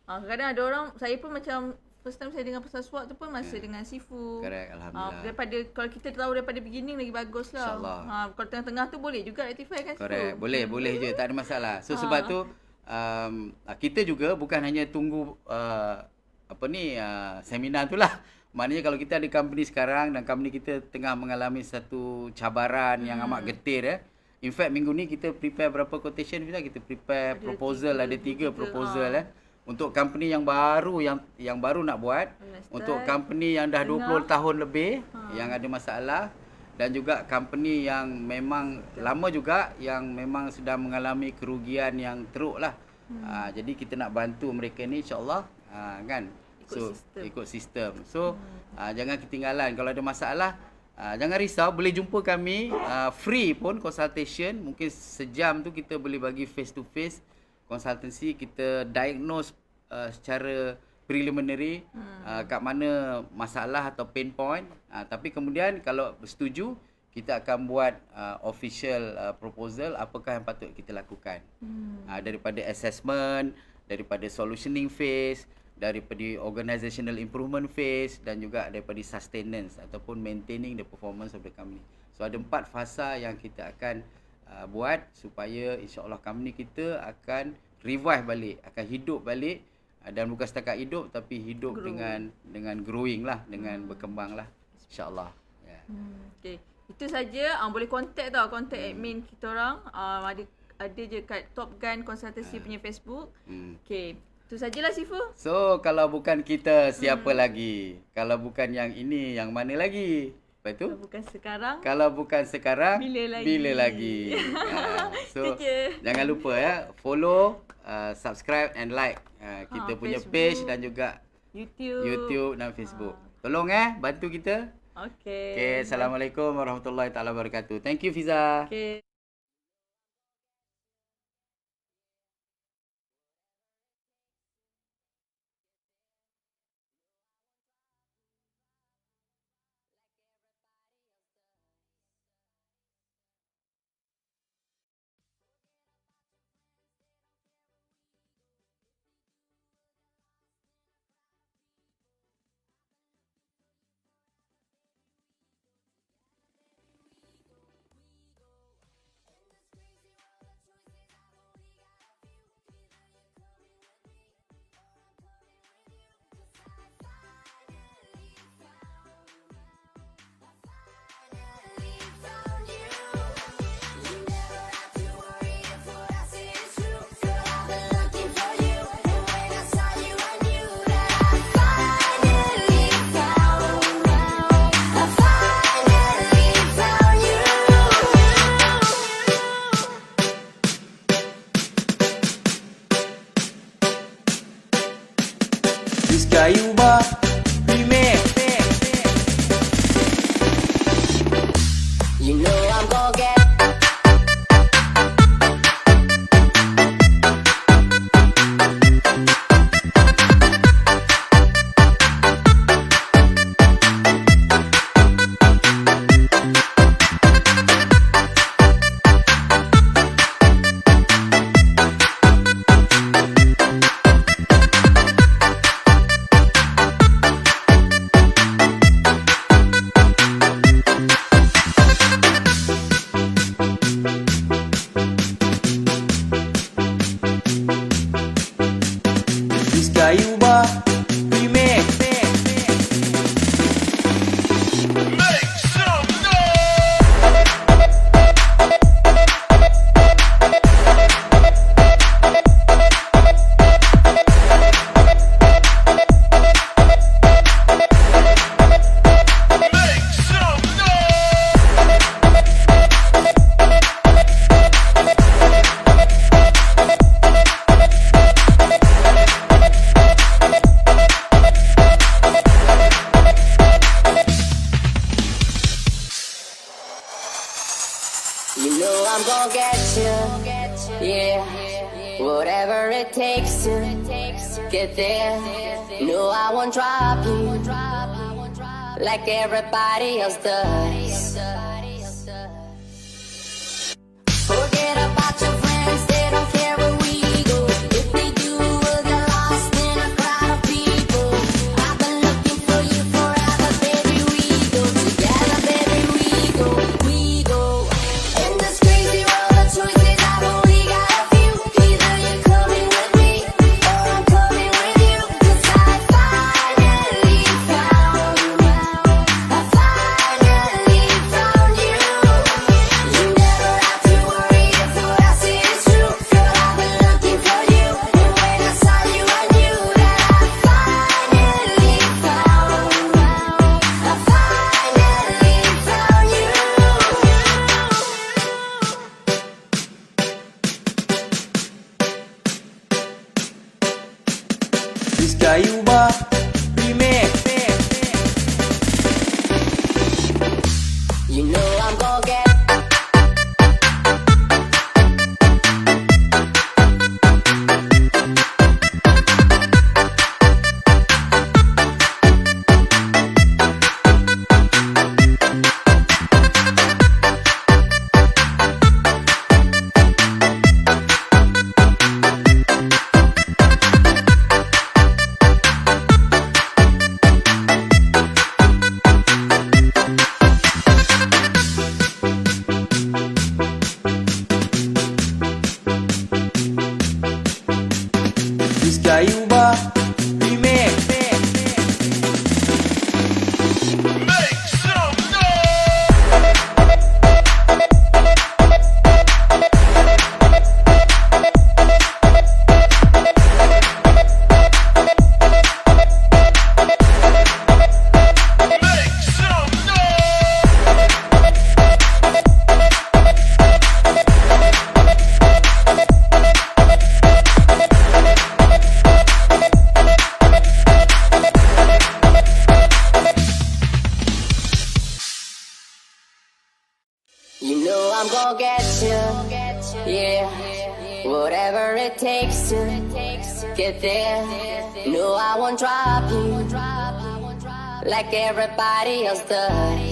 Kadang-kadang ada orang, saya pun macam first time saya dengar pasal SWOT tu pun masa dengan Sifu. Alhamdulillah. Daripada kalau kita tahu daripada beginning lagi bagus lah. InsyaAllah. Kalau tengah-tengah tu boleh juga rectify kan Sifu. Boleh je, tak ada masalah. So sebab tu kita juga bukan hanya tunggu seminar tu lah. Maknanya kalau kita ada company sekarang dan company kita tengah mengalami satu cabaran yang amat getir In fact minggu ni kita prepare berapa quotation kita prepare proposal, ada 3 proposal untuk company yang baru yang baru nak buat, untuk company yang dah 20 tahun lebih yang ada masalah, dan juga company yang memang lama juga yang memang sedang mengalami kerugian yang teruk lah. Jadi kita nak bantu mereka ni insya-Allah kan. So ikut sistem. So jangan ketinggalan kalau ada masalah. Jangan risau, boleh jumpa kami free pun consultation. Mungkin sejam tu kita boleh bagi face to face consultancy, kita diagnose secara preliminary kat mana masalah atau pain point. Tapi kemudian kalau bersetuju, kita akan buat official proposal apakah yang patut kita lakukan. Daripada assessment, daripada solutioning phase, daripada organizational improvement phase, dan juga daripada sustenance ataupun maintaining the performance of the company. So ada 4 fasa yang kita akan buat supaya insya-Allah company kita akan revive balik, akan hidup balik, dan bukan setakat hidup tapi hidup dengan growing lah, dengan berkembang lah insya-Allah. Okey. Itu saja. Boleh contact admin kita orang. Ada je kat Top Gun Consultancy punya Facebook. Okey. Itu sajalah Sifu. So kalau bukan kita, siapa lagi? Kalau bukan yang ini, yang mana lagi? Lepas tu? Kalau bukan sekarang. Kalau bukan sekarang, bila lagi? So jangan lupa ya, follow, subscribe and like kita punya Facebook, page dan juga YouTube dan Facebook. Tolong bantu kita. Okey. Assalamualaikum warahmatullahi taala wabarakatuh. Thank you Fiza. Okey. Ayuba Remix. You know I'm gonna get Ayuba Remix. You know I'm gonna get you, yeah. Whatever it takes to get there. No, I won't drop you like everybody else does. Forget about your friends, they don't care where we go. If they do, we'll get lost in a crowd of people. I've been looking for you forever, baby. We go together, baby. We go. In this crazy world of choices, I've only got a few. Either you're coming with me, or I'm coming with you. 'Cause I finally found you. I finally found You know I'm gonna get you, yeah. Whatever it takes to get there. No, I won't drop you like everybody else does.